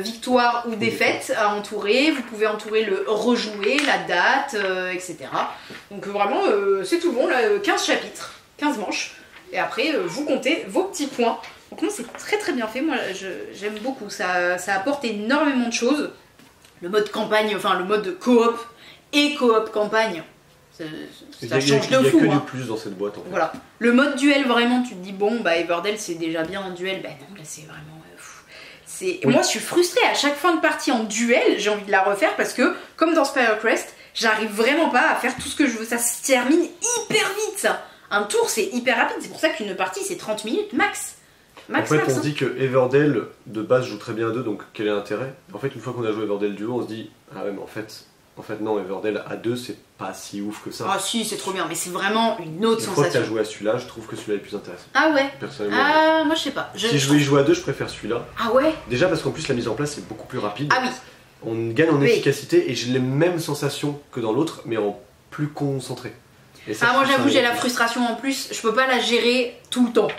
victoire ou défaite à entourer. Vous pouvez entourer le rejouer, la date, etc. Donc vraiment, c'est tout bon. Là, 15 chapitres, 15 manches. Et après, vous comptez vos petits points. Donc non, c'est très très bien fait. Moi, j'aime beaucoup. Ça apporte énormément de choses. Le mode campagne, enfin le mode coop et coop campagne. Ça change de fou. Il y a que du plus dans cette boîte en fait. Voilà. Le mode duel, vraiment, tu te dis, bon, Everdell c'est déjà bien en duel. Non, là c'est vraiment fou. Moi je suis frustrée à chaque fin de partie en duel, j'ai envie de la refaire parce que, comme dans Spirecrest, j'arrive vraiment pas à faire tout ce que je veux. Ça se termine hyper vite, ça. Un tour c'est hyper rapide, c'est pour ça qu'une partie c'est 30 minutes max. En fait, on se dit que Everdell de base joue très bien à deux, donc quel est l'intérêt? En fait, une fois qu'on a joué Everdell duo, on se dit, ah ouais, mais en fait non, Everdell à 2 c'est pas si ouf que ça. Ah si, c'est trop bien, mais c'est vraiment une autre sensation. Une fois que t'as joué à celui-là, je trouve que celui-là est plus intéressant. Ah ouais? Personnellement. Ah, moi je sais pas. Si je veux y jouer à 2, je préfère celui-là. Ah ouais? Déjà parce qu'en plus la mise en place est beaucoup plus rapide. Ah oui. On gagne en efficacité et j'ai les mêmes sensations que dans l'autre, mais en plus concentré. Et ça, moi j'avoue, j'ai la frustration en plus, je peux pas la gérer tout le temps,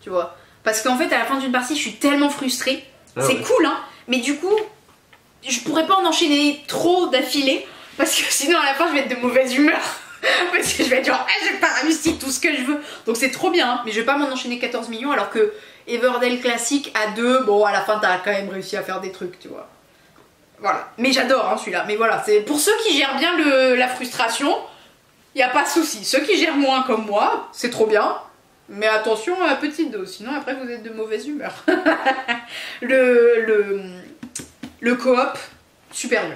tu vois. Parce qu'en fait, à la fin d'une partie, je suis tellement frustrée. C'est cool, hein, mais du coup, je pourrais pas en enchaîner trop d'affilée. Parce que sinon à la fin je vais être de mauvaise humeur. Parce que je vais être genre j'ai pas réussi tout ce que je veux. Donc c'est trop bien, hein, mais je vais pas m'en enchaîner 14 millions alors que Everdell classique à 2, bon à la fin t'as quand même réussi à faire des trucs, tu vois. Voilà. Mais j'adore hein, celui-là. Mais voilà, c'est pour ceux qui gèrent bien la frustration, y a pas de souci. Ceux qui gèrent moins comme moi, c'est trop bien. Mais attention à la petite dose, sinon après vous êtes de mauvaise humeur. le coop, super dur.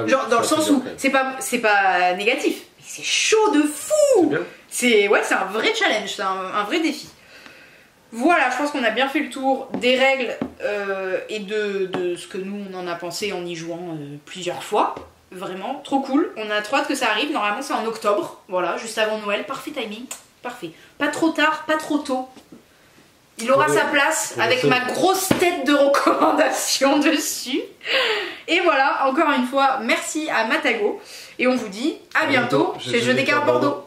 Genre dans le sens où c'est pas négatif, mais c'est chaud de fou. C'est un vrai challenge, c'est un vrai défi. Voilà, je pense qu'on a bien fait le tour des règles et de ce que nous on en a pensé en y jouant plusieurs fois. Vraiment, trop cool. On a trop hâte que ça arrive. Normalement c'est en octobre, voilà, juste avant Noël. Parfait timing, parfait. Pas trop tard, pas trop tôt. Il aura sa place avec ma grosse tête de recommandation dessus. Et voilà, encore une fois, merci à Matago. Et on vous dit à bientôt chez Jeux des Cartes Bordeaux.